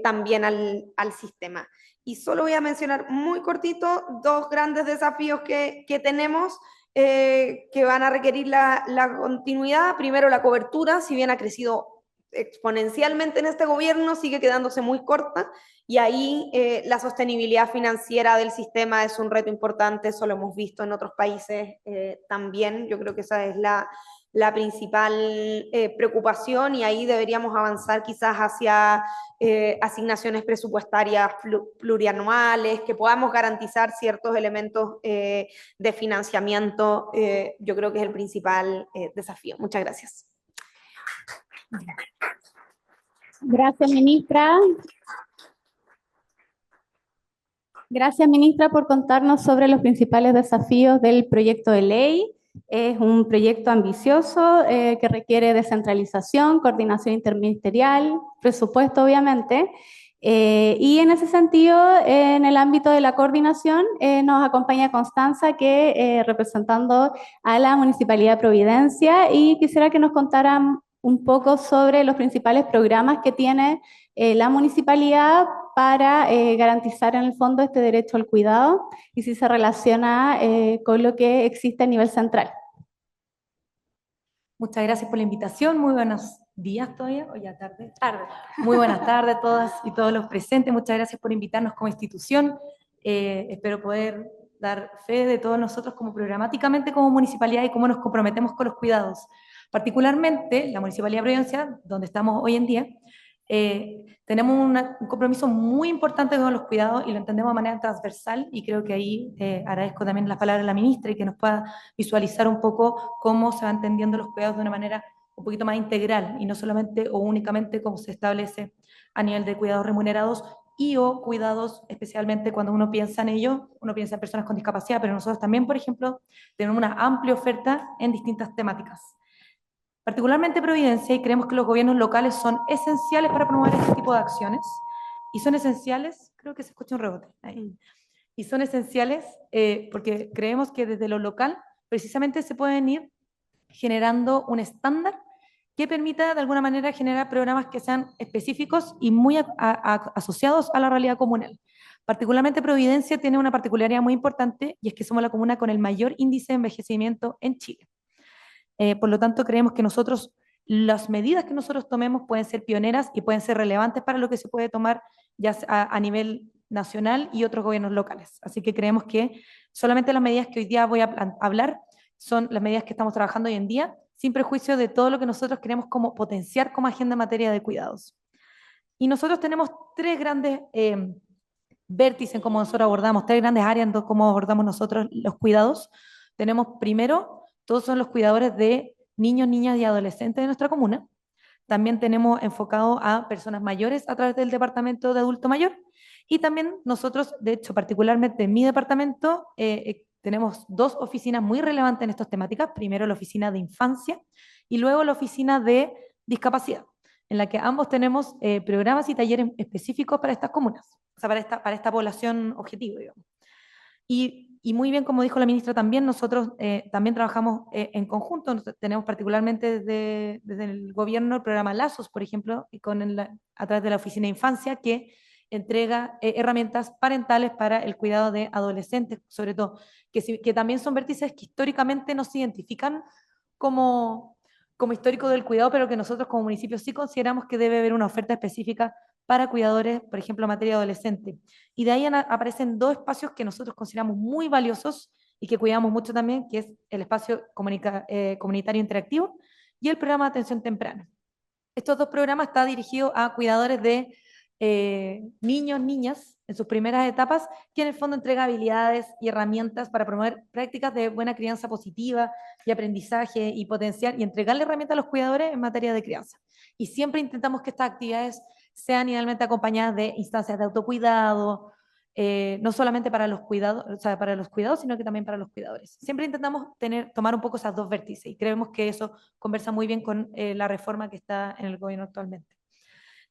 Speaker 5: también al sistema. Y solo voy a mencionar muy cortito dos grandes desafíos que tenemos que van a requerir la continuidad. Primero, la cobertura, si bien ha crecido exponencialmente en este gobierno, sigue quedándose muy corta, y ahí la sostenibilidad financiera del sistema es un reto importante, eso lo hemos visto en otros países también. Yo creo que esa es la principal preocupación, y ahí deberíamos avanzar quizás hacia asignaciones presupuestarias plurianuales, que podamos garantizar ciertos elementos de financiamiento. Yo creo que es el principal desafío. Muchas gracias.
Speaker 3: Gracias, ministra. Gracias, ministra, por contarnos sobre los principales desafíos del proyecto de ley. Es un proyecto ambicioso que requiere descentralización, coordinación interministerial, presupuesto, obviamente. Y en ese sentido, en el ámbito de la coordinación, nos acompaña Constanza, que representando a la Municipalidad de Providencia, y quisiera que nos contaran un poco sobre los principales programas que tiene la municipalidad para garantizar en el fondo este derecho al cuidado y si se relaciona con lo que existe a nivel central.
Speaker 6: Muchas gracias por la invitación. Muy buenos días todavía, o ya tarde. Muy buenas tardes a todas y todos los presentes. Muchas gracias por invitarnos como institución. Espero poder dar fe de todos nosotros como programáticamente como municipalidad y cómo nos comprometemos con los cuidados. Particularmente la Municipalidad de Providencia, donde estamos hoy en día, tenemos un compromiso muy importante con los cuidados y lo entendemos de manera transversal, y creo que ahí agradezco también las palabras de la ministra y que nos pueda visualizar un poco cómo se van entendiendo los cuidados de una manera un poquito más integral y no solamente o únicamente como se establece a nivel de cuidados remunerados y o cuidados, especialmente cuando uno piensa en ello, uno piensa en personas con discapacidad, pero nosotros también, por ejemplo, tenemos una amplia oferta en distintas temáticas. Particularmente Providencia, y creemos que los gobiernos locales son esenciales para promover este tipo de acciones, y son esenciales, creo que se escucha un rebote ahí, y son esenciales porque creemos que desde lo local precisamente se pueden ir generando un estándar que permita de alguna manera generar programas que sean específicos y muy asociados a la realidad comunal. Particularmente Providencia tiene una particularidad muy importante, y es que somos la comuna con el mayor índice de envejecimiento en Chile. Por lo tanto, creemos que las medidas que nosotros tomemos pueden ser pioneras y pueden ser relevantes para lo que se puede tomar ya a nivel nacional y otros gobiernos locales. Así que creemos que solamente las medidas que hoy día voy a hablar son las medidas que estamos trabajando hoy en día, sin prejuicio de todo lo que nosotros queremos como potenciar como agenda en materia de cuidados. Y nosotros tenemos tres grandes vértices en cómo nosotros abordamos, tres grandes áreas en cómo abordamos nosotros los cuidados. Tenemos primero, todos son los cuidadores de niños, niñas y adolescentes de nuestra comuna. También tenemos enfocado a personas mayores a través del departamento de adulto mayor. Y también nosotros, de hecho, particularmente en mi departamento, tenemos dos oficinas muy relevantes en estas temáticas. Primero la oficina de infancia y luego la oficina de discapacidad, en la que ambos tenemos programas y talleres específicos para estas comunas, o sea, para esta población objetivo, digamos. Y muy bien, como dijo la ministra también, nosotros también trabajamos en conjunto. Tenemos particularmente desde el gobierno el programa Lazos, por ejemplo, y a través de la Oficina de Infancia, que entrega herramientas parentales para el cuidado de adolescentes, sobre todo, que también son vértices que históricamente no se identifican como histórico del cuidado, pero que nosotros como municipio sí consideramos que debe haber una oferta específica para cuidadores, por ejemplo, en materia adolescente. Y de ahí aparecen dos espacios que nosotros consideramos muy valiosos y que cuidamos mucho también, que es el espacio comunitario interactivo y el programa de atención temprana. Estos dos programas están dirigidos a cuidadores de niños, niñas, en sus primeras etapas, que en el fondo entrega habilidades y herramientas para promover prácticas de buena crianza positiva y aprendizaje y potenciar y entregarle herramientas a los cuidadores en materia de crianza. Y siempre intentamos que estas actividades sean idealmente acompañadas de instancias de autocuidado, no solamente para los cuidados, o sea, para los cuidados, sino que también para los cuidadores. Siempre intentamos tomar un poco esas dos vértices y creemos que eso conversa muy bien con la reforma que está en el gobierno actualmente.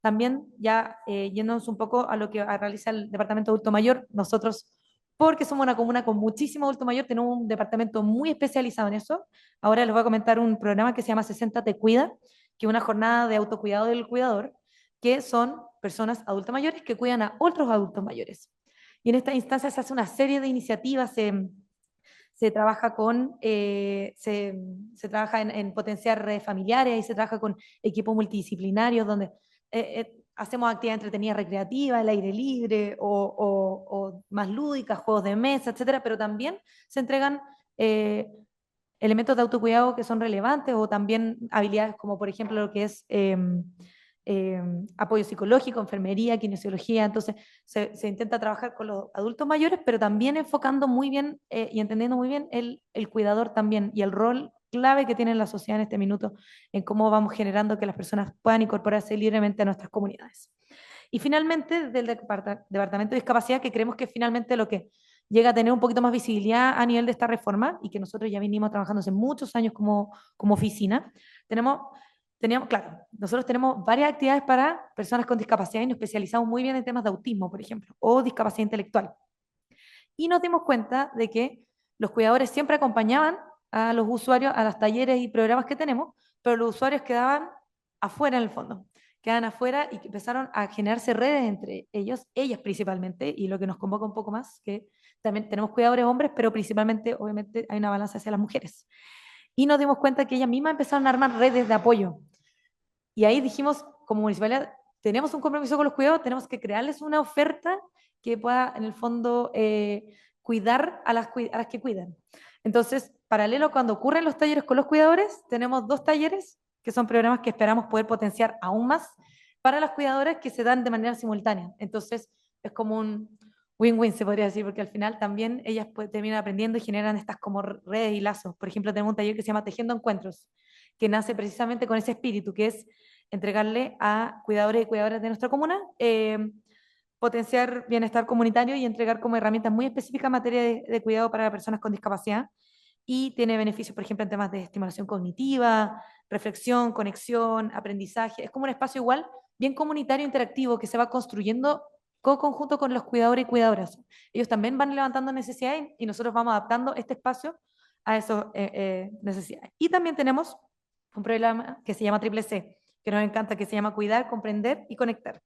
Speaker 6: También ya yéndonos un poco a lo que realiza el Departamento de Adulto Mayor, nosotros, porque somos una comuna con muchísimo adulto mayor, tenemos un departamento muy especializado en eso. Ahora les voy a comentar un programa que se llama 60 Te Cuida, que es una jornada de autocuidado del cuidador, que son personas adultas mayores que cuidan a otros adultos mayores. Y en esta instancia se hace una serie de iniciativas, se se trabaja se trabaja en potenciar redes familiares, y se trabaja con equipos multidisciplinarios donde hacemos actividades entretenidas recreativas, al aire libre o más lúdicas, juegos de mesa, etcétera, pero también se entregan elementos de autocuidado que son relevantes o también habilidades como por ejemplo lo que es apoyo psicológico, enfermería, kinesiología. Entonces se intenta trabajar con los adultos mayores, pero también enfocando muy bien y entendiendo muy bien el cuidador también y el rol clave que tiene la sociedad en este minuto en cómo vamos generando que las personas puedan incorporarse libremente a nuestras comunidades. Y finalmente, del Departamento de Discapacidad, que creemos que finalmente lo que llega a tener un poquito más visibilidad a nivel de esta reforma, y que nosotros ya venimos trabajando hace muchos años como oficina, claro, nosotros tenemos varias actividades para personas con discapacidad y nos especializamos muy bien en temas de autismo, por ejemplo, o discapacidad intelectual. Y nos dimos cuenta de que los cuidadores siempre acompañaban a los usuarios a los talleres y programas que tenemos, pero los usuarios quedaban afuera en el fondo, quedaban afuera y empezaron a generarse redes entre ellos, ellas principalmente, y lo que nos convoca un poco más, que también tenemos cuidadores hombres, pero principalmente, obviamente, hay una balanza hacia las mujeres. Y nos dimos cuenta que ellas mismas empezaron a armar redes de apoyo. Y ahí dijimos, como municipalidad, tenemos un compromiso con los cuidados, tenemos que crearles una oferta que pueda, en el fondo, cuidar a las que cuidan. Entonces, paralelo cuando ocurren los talleres con los cuidadores, tenemos 2 talleres, que son programas que esperamos poder potenciar aún más para las cuidadoras que se dan de manera simultánea. Entonces, es como un win-win, se podría decir, porque al final también ellas terminan aprendiendo y generan estas como redes y lazos. Por ejemplo, tenemos un taller que se llama Tejiendo Encuentros, que nace precisamente con ese espíritu, que es entregarle a cuidadores y cuidadoras de nuestra comuna potenciar bienestar comunitario y entregar como herramientas muy específicas en materia de cuidado para personas con discapacidad. Y tiene beneficios, por ejemplo, en temas de estimulación cognitiva, reflexión, conexión, aprendizaje. Es como un espacio igual, bien comunitario, interactivo, que se va construyendo conjunto con los cuidadores y cuidadoras. Ellos también van levantando necesidades y nosotros vamos adaptando este espacio a esas necesidades. Y también tenemos un programa que se llama Triple C, que nos encanta, que se llama Cuidar, Comprender y Conectar.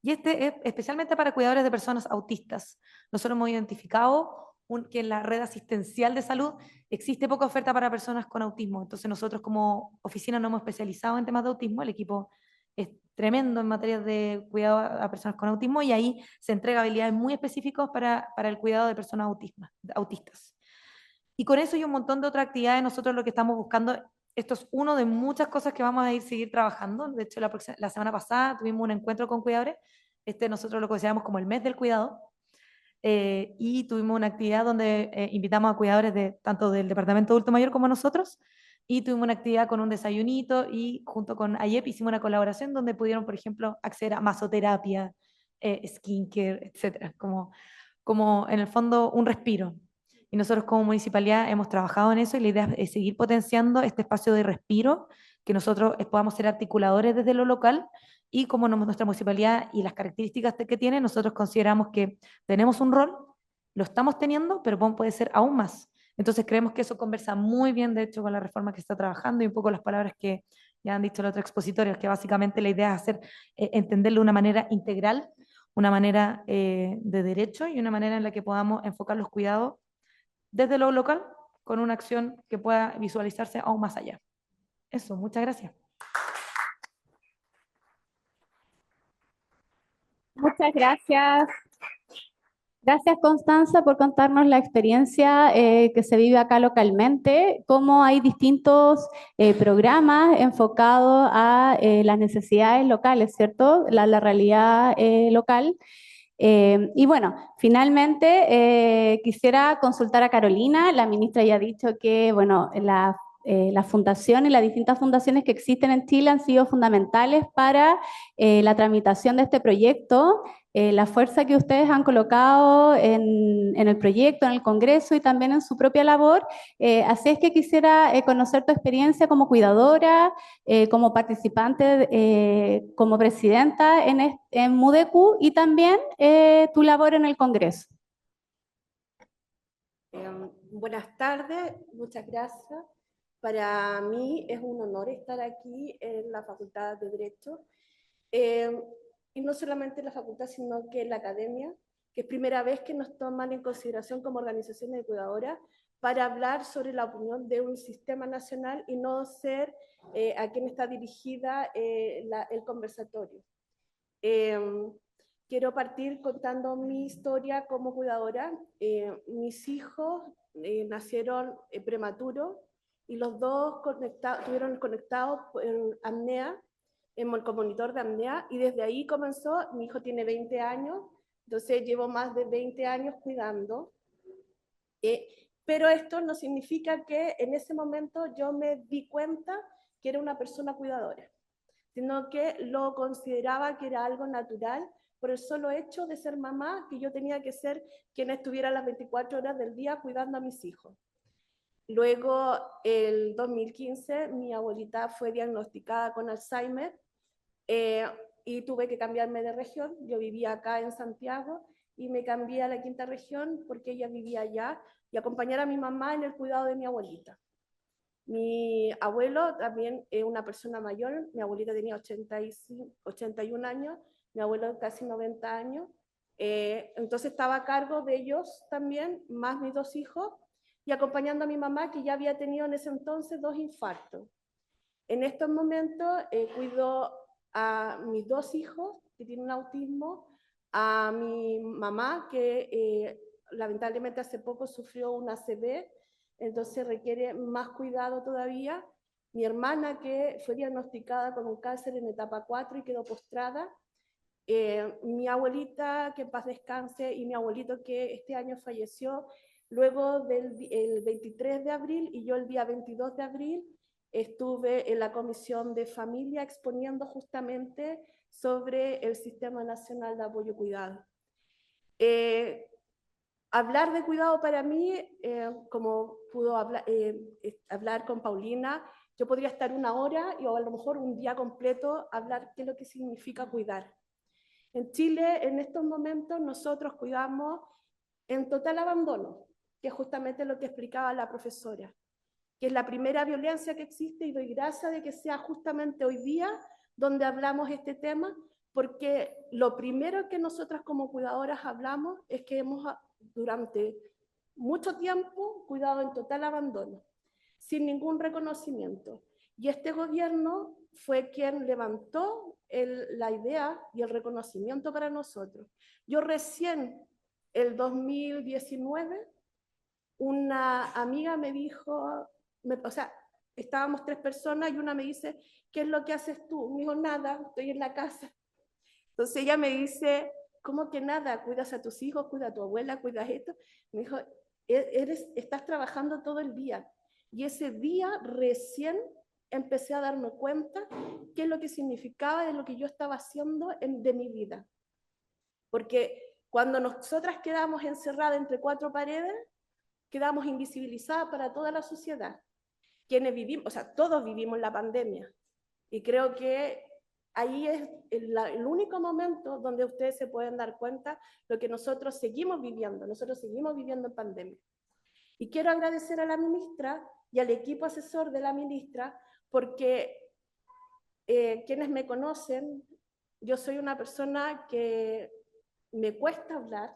Speaker 6: Y este es especialmente para cuidadores de personas autistas. Nosotros hemos identificado que en la red asistencial de salud existe poca oferta para personas con autismo. Entonces nosotros como oficina nos hemos especializado en temas de autismo. El equipo es tremendo en materia de cuidado a personas con autismo y ahí se entrega habilidades muy específicas para el cuidado de personas autistas. Y con eso y un montón de otras actividades, nosotros lo que estamos buscando, esto es uno de muchas cosas que vamos a seguir trabajando. De hecho, la semana pasada tuvimos un encuentro con cuidadores. Nosotros lo consideramos como el mes del cuidado. Y tuvimos una actividad donde invitamos a cuidadores tanto del Departamento de Adulto Mayor como nosotros. Y tuvimos una actividad con un desayunito y junto con AYEP hicimos una colaboración donde pudieron, por ejemplo, acceder a masoterapia, skincare, etcétera. Como en el fondo un respiro. Y nosotros como municipalidad hemos trabajado en eso y la idea es seguir potenciando este espacio de respiro, que nosotros podamos ser articuladores desde lo local y como nuestra municipalidad y las características que tiene, nosotros consideramos que tenemos un rol, lo estamos teniendo, pero puede ser aún más. Entonces creemos que eso conversa muy bien, de hecho, con la reforma que está trabajando y un poco las palabras que ya han dicho los otros expositores, que básicamente la idea es entenderlo de una manera integral, una manera de derecho y una manera en la que podamos enfocar los cuidados desde lo local con una acción que pueda visualizarse aún más allá. Eso, muchas gracias.
Speaker 3: Muchas gracias. Gracias, Constanza, por contarnos la experiencia que se vive acá localmente, cómo hay distintos programas enfocados a las necesidades locales, ¿cierto? La realidad local. Y bueno, finalmente quisiera consultar a Carolina. La ministra ya ha dicho que, bueno, la fundación y las distintas fundaciones que existen en Chile han sido fundamentales para la tramitación de este proyecto. La fuerza que ustedes han colocado en el proyecto, en el Congreso y también en su propia labor. Así es que quisiera conocer tu experiencia como cuidadora, como participante, como presidenta en MUDECU y también tu labor en el Congreso.
Speaker 7: Buenas tardes, muchas gracias. Para mí es un honor estar aquí en la Facultad de Derecho. Y no solamente en la facultad, sino que en la academia, que es primera vez que nos toman en consideración como organizaciones de cuidadoras para hablar sobre la opinión de un sistema nacional y no ser a quien está dirigida el conversatorio. Quiero partir contando mi historia como cuidadora. Mis hijos nacieron prematuros y los dos estuvieron conectados en apnea, con monitor de apnea, y desde ahí comenzó. Mi hijo tiene 20 años, entonces llevo más de 20 años cuidando. Pero esto no significa que en ese momento yo me di cuenta que era una persona cuidadora, sino que lo consideraba que era algo natural por el solo hecho de ser mamá, que yo tenía que ser quien estuviera las 24 horas del día cuidando a mis hijos. Luego, el 2015, mi abuelita fue diagnosticada con Alzheimer y tuve que cambiarme de región. Yo vivía acá en Santiago y me cambié a la quinta región porque ella vivía allá, y acompañar a mi mamá en el cuidado de mi abuelita. Mi abuelo también es una persona mayor. Mi abuelita tenía 81 años, mi abuelo casi 90 años. Entonces estaba a cargo de ellos también, más mis dos hijos, y acompañando a mi mamá, que ya había tenido en ese entonces 2 infartos. En estos momentos cuido a mis dos hijos que tienen autismo, a mi mamá que lamentablemente hace poco sufrió una ACV, entonces requiere más cuidado todavía. Mi hermana que fue diagnosticada con un cáncer en etapa 4 y quedó postrada. Mi abuelita, que en paz descanse, y mi abuelito que este año falleció luego del 23 de abril, y yo el día 22 de abril estuve en la Comisión de Familia exponiendo justamente sobre el Sistema Nacional de Apoyo Cuidado. Hablar de cuidado para mí, como pudo hablar con Paulina, yo podría estar una hora o a lo mejor un día completo hablar qué es lo que significa cuidar. En Chile, en estos momentos, nosotros cuidamos en total abandono, que es justamente lo que explicaba la profesora, que es la primera violencia que existe, y doy gracias de que sea justamente hoy día donde hablamos este tema, porque lo primero que nosotras como cuidadoras hablamos es que hemos durante mucho tiempo cuidado en total abandono, sin ningún reconocimiento. Y este gobierno fue quien levantó la idea y el reconocimiento para nosotros. Yo recién, el 2019, una amiga me dijo, o sea, estábamos 3 personas y una me dice, ¿qué es lo que haces tú? Me dijo, nada, estoy en la casa. Entonces ella me dice, ¿cómo que nada? ¿Cuidas a tus hijos? ¿Cuidas a tu abuela? ¿Cuidas esto? Me dijo, estás trabajando todo el día. Y ese día recién empecé a darme cuenta qué es lo que significaba de lo que yo estaba haciendo de mi vida. Porque cuando nosotras quedamos encerradas entre 4 paredes, quedamos invisibilizadas para toda la sociedad. Quienes vivimos, o sea, todos vivimos la pandemia. Y creo que ahí es el único momento donde ustedes se pueden dar cuenta lo que nosotros seguimos viviendo. Nosotros seguimos viviendo en pandemia. Y quiero agradecer a la ministra y al equipo asesor de la ministra, porque quienes me conocen, yo soy una persona que me cuesta hablar,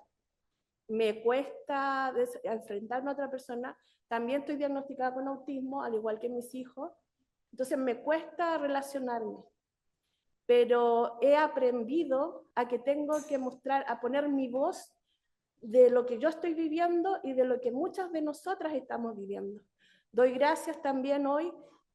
Speaker 7: me cuesta enfrentarme a otra persona. También estoy diagnosticada con autismo, al igual que mis hijos. Entonces me cuesta relacionarme. Pero he aprendido a que tengo que mostrar, a poner mi voz de lo que yo estoy viviendo y de lo que muchas de nosotras estamos viviendo. Doy gracias también hoy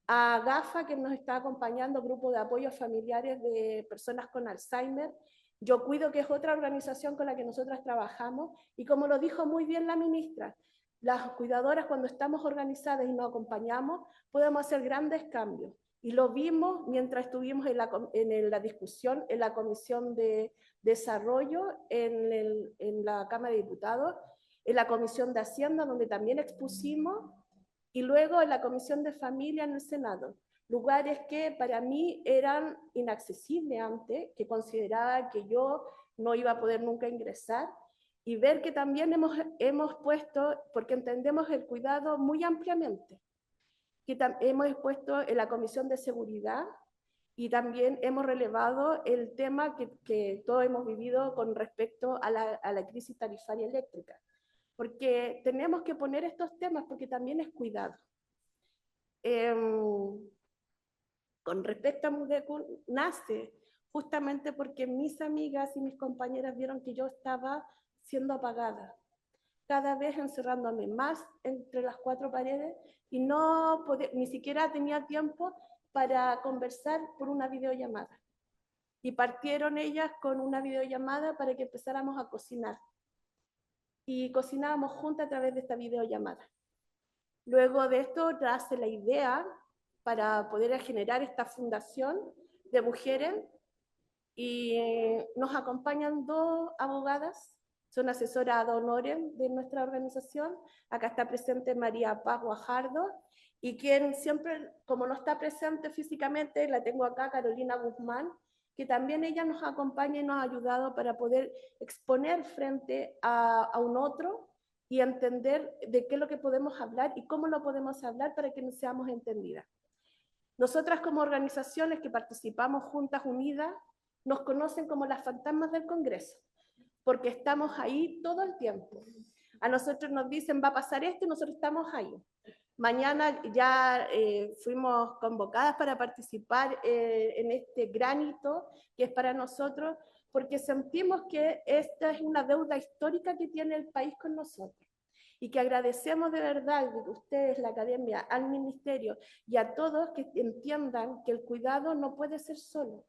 Speaker 7: a GAFA, que nos está acompañando, Grupo de Apoyo Familiares de Personas con Alzheimer. Yo Cuido, que es otra organización con la que nosotras trabajamos, y como lo dijo muy bien la ministra, las cuidadoras, cuando estamos organizadas y nos acompañamos, podemos hacer grandes cambios. Y lo vimos mientras estuvimos en la discusión en la Comisión de Desarrollo, en la Cámara de Diputados, en la Comisión de Hacienda, donde también expusimos, y luego en la Comisión de Familia en el Senado. Lugares que para mí eran inaccesibles antes, que consideraba que yo no iba a poder nunca ingresar, y ver que también hemos puesto, porque entendemos el cuidado muy ampliamente, que hemos puesto en la Comisión de Seguridad, y también hemos relevado el tema que todos hemos vivido con respecto a la crisis tarifaria eléctrica. porque tenemos que poner estos temas porque también es cuidado. Con respecto a MUDECU, nace justamente porque mis amigas y mis compañeras vieron que yo estaba siendo apagada, cada vez encerrándome más entre las cuatro paredes y no podía, ni siquiera tenía tiempo para conversar por una videollamada. Y partieron ellas con una videollamada para que empezáramos a cocinar. Y cocinábamos juntas a través de esta videollamada. Luego de esto nace la idea para poder generar esta fundación de mujeres y nos acompañan dos abogadas, son asesoras de honores de nuestra organización. Acá está presente María Paz Guajardo y quien siempre, como no está presente físicamente, la tengo acá, Carolina Guzmán, que también ella nos acompaña y nos ha ayudado para poder exponer frente a un otro y entender de qué es lo que podemos hablar y cómo lo podemos hablar para que nos seamos entendidas. Nosotras como organizaciones que participamos juntas, unidas, nos conocen como las fantasmas del Congreso, porque estamos ahí todo el tiempo. A nosotros nos dicen va a pasar esto y nosotros estamos ahí. Mañana ya fuimos convocadas para participar en este gran hito que es para nosotros, porque sentimos que esta es una deuda histórica que tiene el país con nosotros y que agradecemos de verdad a ustedes, la academia, al ministerio y a todos que entiendan que el cuidado no puede ser solo,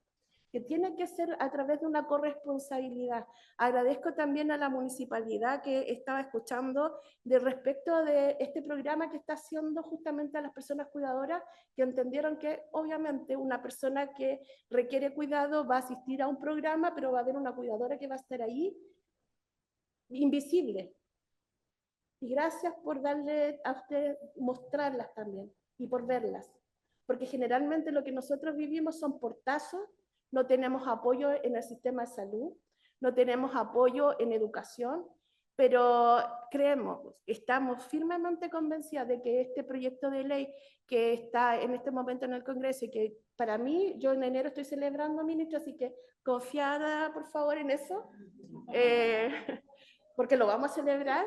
Speaker 7: que tiene que ser a través de una corresponsabilidad. Agradezco también a la municipalidad que estaba escuchando de respecto de este programa que está haciendo justamente a las personas cuidadoras, que entendieron que obviamente una persona que requiere cuidado va a asistir a un programa, pero va a haber una cuidadora que va a estar ahí invisible. Y gracias por darle a ustedes, mostrarlas también y por verlas. Porque generalmente lo que nosotros vivimos son portazos, no tenemos apoyo en el sistema de salud, no tenemos apoyo en educación, pero creemos, estamos firmemente convencidas de que este proyecto de ley que está en este momento en el Congreso y que para mí, yo en enero estoy celebrando, ministro, así que confiada por favor en eso, porque lo vamos a celebrar.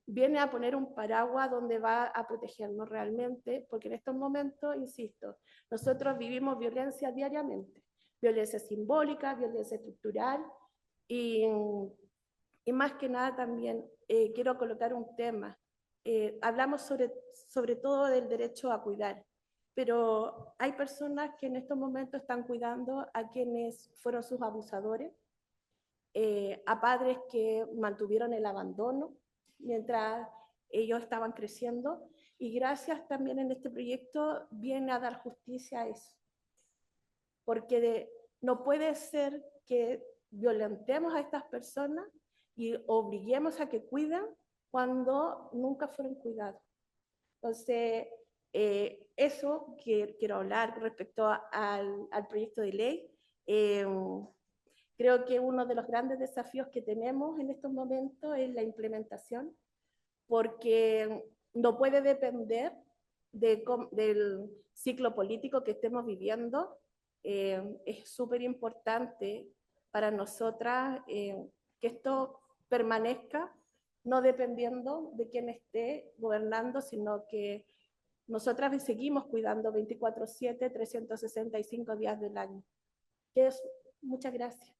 Speaker 7: Viene a poner un paraguas donde va a protegernos realmente, porque en estos momentos, insisto, nosotros vivimos violencia diariamente, violencia simbólica, violencia estructural, y más que nada también quiero colocar un tema. Hablamos sobre todo del derecho a cuidar, pero hay personas que en estos momentos están cuidando a quienes fueron sus abusadores, a padres que mantuvieron el abandono mientras ellos estaban creciendo, y gracias también en este proyecto viene a dar justicia a eso, porque no puede ser que violentemos a estas personas y obliguemos a que cuiden cuando nunca fueron cuidados. Entonces, eso que quiero hablar respecto al proyecto de ley. Creo que uno de los grandes desafíos que tenemos en estos momentos es la implementación, porque no puede depender del ciclo político que estemos viviendo. Es súper importante para nosotras que esto permanezca, no dependiendo de quién esté gobernando, sino que nosotras seguimos cuidando 24/7, 365 días del año. Muchas gracias.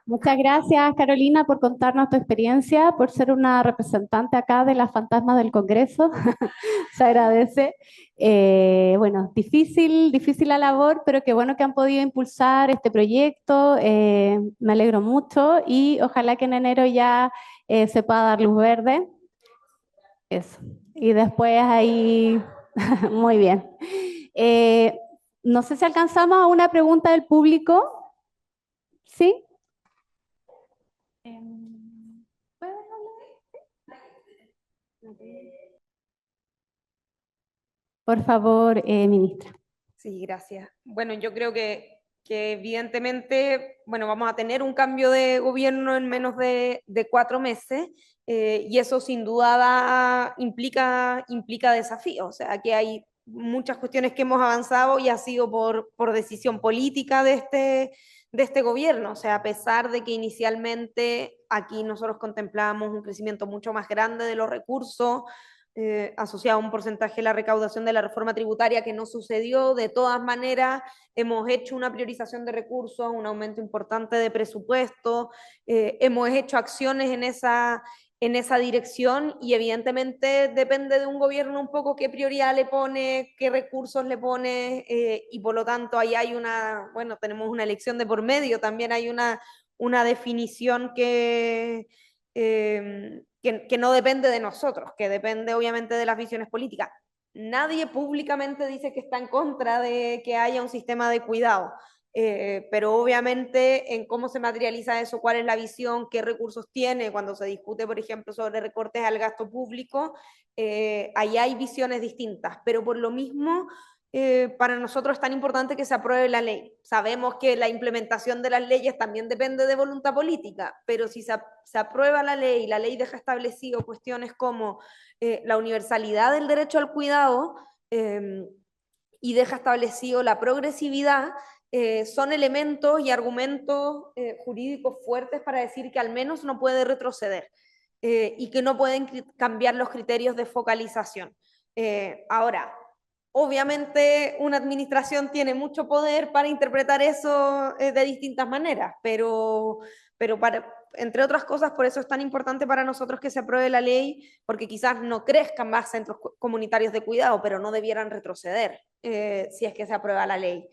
Speaker 3: Muchas gracias, Carolina, por contarnos tu experiencia, por ser una representante acá de las fantasmas del Congreso. Se agradece. Bueno, difícil la labor, pero qué bueno que han podido impulsar este proyecto. Me alegro mucho y ojalá que en enero ya se pueda dar luz verde. Eso. Y después ahí, muy bien. No sé si alcanzamos a una pregunta del público. ¿Sí? Por favor, ministra.
Speaker 5: Sí, gracias. Bueno, yo creo que que evidentemente, bueno, vamos a tener un cambio de gobierno en menos de 4 meses, y eso sin duda implica desafíos. O sea, que hay muchas cuestiones que hemos avanzado y ha sido por decisión política de este gobierno. O sea, a pesar de que inicialmente aquí nosotros contemplábamos un crecimiento mucho más grande de los recursos, asociado a un porcentaje de la recaudación de la reforma tributaria que no sucedió, de todas maneras hemos hecho una priorización de recursos, un aumento importante de presupuesto, hemos hecho acciones en esa dirección, y evidentemente depende de un gobierno un poco qué prioridad le pone, qué recursos le pone, y por lo tanto ahí hay tenemos una elección de por medio, también hay una definición que no depende de nosotros, que depende obviamente de las visiones políticas. Nadie públicamente dice que está en contra de que haya un sistema de cuidado, pero obviamente en cómo se materializa eso, cuál es la visión, qué recursos tiene, cuando se discute, por ejemplo, sobre recortes al gasto público, ahí hay visiones distintas, pero por lo mismo, para nosotros es tan importante que se apruebe la ley. Sabemos que la implementación de las leyes también depende de voluntad política, pero si se aprueba la ley deja establecido cuestiones como la universalidad del derecho al cuidado, y deja establecido la progresividad, son elementos y argumentos jurídicos fuertes para decir que al menos no puede retroceder, y que no pueden cambiar los criterios de focalización. Ahora, obviamente una administración tiene mucho poder para interpretar eso de distintas maneras, pero entre otras cosas, por eso es tan importante para nosotros que se apruebe la ley, porque quizás no crezcan más centros comunitarios de cuidado, pero no debieran retroceder si es que se aprueba la ley.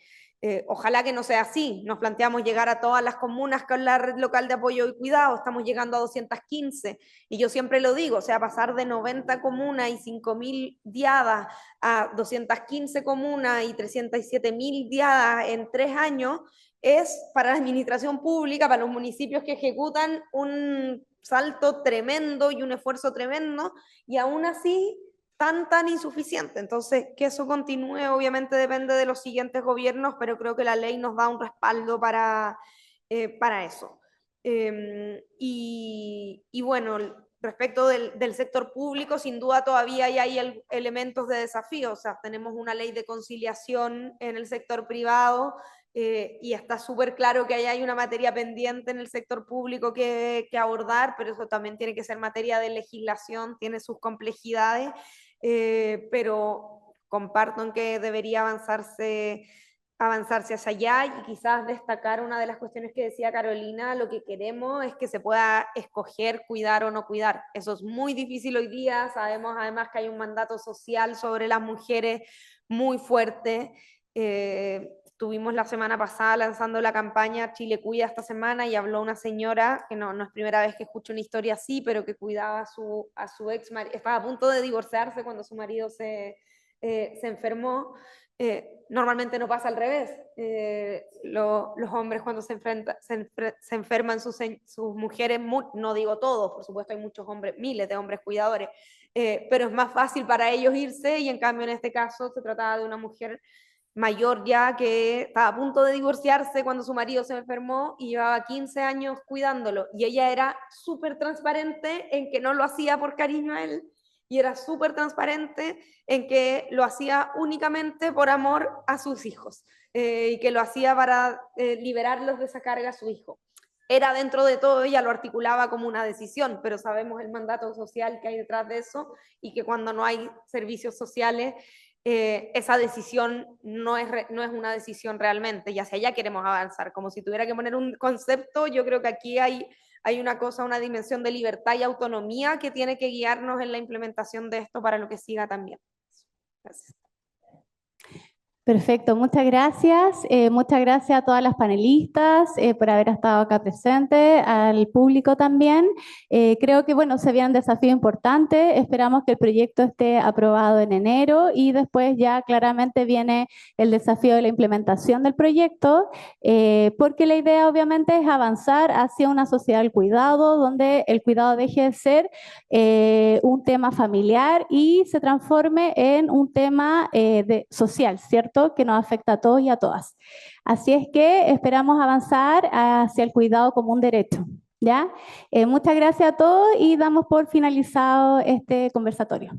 Speaker 5: Ojalá que no sea así. Nos planteamos llegar a todas las comunas con la red local de apoyo y cuidado, estamos llegando a 215, y yo siempre lo digo, o sea, pasar de 90 comunas y 5.000 diadas a 215 comunas y 307.000 diadas en 3 años, es para la administración pública, para los municipios que ejecutan, un salto tremendo y un esfuerzo tremendo, y aún así tan insuficiente. Entonces, que eso continúe obviamente depende de los siguientes gobiernos, pero creo que la ley nos da un respaldo para eso. Y bueno, respecto del sector público, sin duda todavía hay elementos de desafío. O sea, tenemos una ley de conciliación en el sector privado, y está súper claro que ahí hay una materia pendiente en el sector público que abordar, pero eso también tiene que ser materia de legislación, tiene sus complejidades, pero comparto en que debería avanzarse hacia allá, y quizás destacar una de las cuestiones que decía Carolina. Lo que queremos es que se pueda escoger cuidar o no cuidar. Eso es muy difícil hoy día. Sabemos además que hay un mandato social sobre las mujeres muy fuerte. Tuvimos la semana pasada lanzando la campaña Chile Cuida esta semana, y habló una señora, que no es primera vez que escucho una historia así, pero que cuidaba a su ex marido, estaba a punto de divorciarse cuando su marido se enfermó. Normalmente no pasa al revés. Los hombres cuando se enferman sus mujeres, no digo todos, por supuesto hay muchos hombres, miles de hombres cuidadores, pero es más fácil para ellos irse, y en cambio en este caso se trataba de una mujer mayor ya que estaba a punto de divorciarse cuando su marido se enfermó y llevaba 15 años cuidándolo, y ella era súper transparente en que no lo hacía por cariño a él, y era súper transparente en que lo hacía únicamente por amor a sus hijos, y que lo hacía para liberarlos de esa carga a su hijo. Era dentro de todo, ella lo articulaba como una decisión, pero sabemos el mandato social que hay detrás de eso, y que cuando no hay servicios sociales, esa decisión no es una decisión realmente, y hacia allá queremos avanzar. Como si tuviera que poner un concepto, yo creo que aquí hay una dimensión de libertad y autonomía que tiene que guiarnos en la implementación de esto para lo que siga también. Gracias.
Speaker 3: Perfecto, muchas gracias. Muchas gracias a todas las panelistas por haber estado acá presentes, al público también. Creo que, bueno, se viene un desafío importante. Esperamos que el proyecto esté aprobado en enero, y después ya claramente viene el desafío de la implementación del proyecto, porque la idea obviamente es avanzar hacia una sociedad del cuidado, donde el cuidado deje de ser un tema familiar y se transforme en un tema social, ¿cierto? ¿cierto?, que nos afecta a todos y a todas. Así es que esperamos avanzar hacia el cuidado como un derecho, ¿ya? Muchas gracias a todos y damos por finalizado este conversatorio.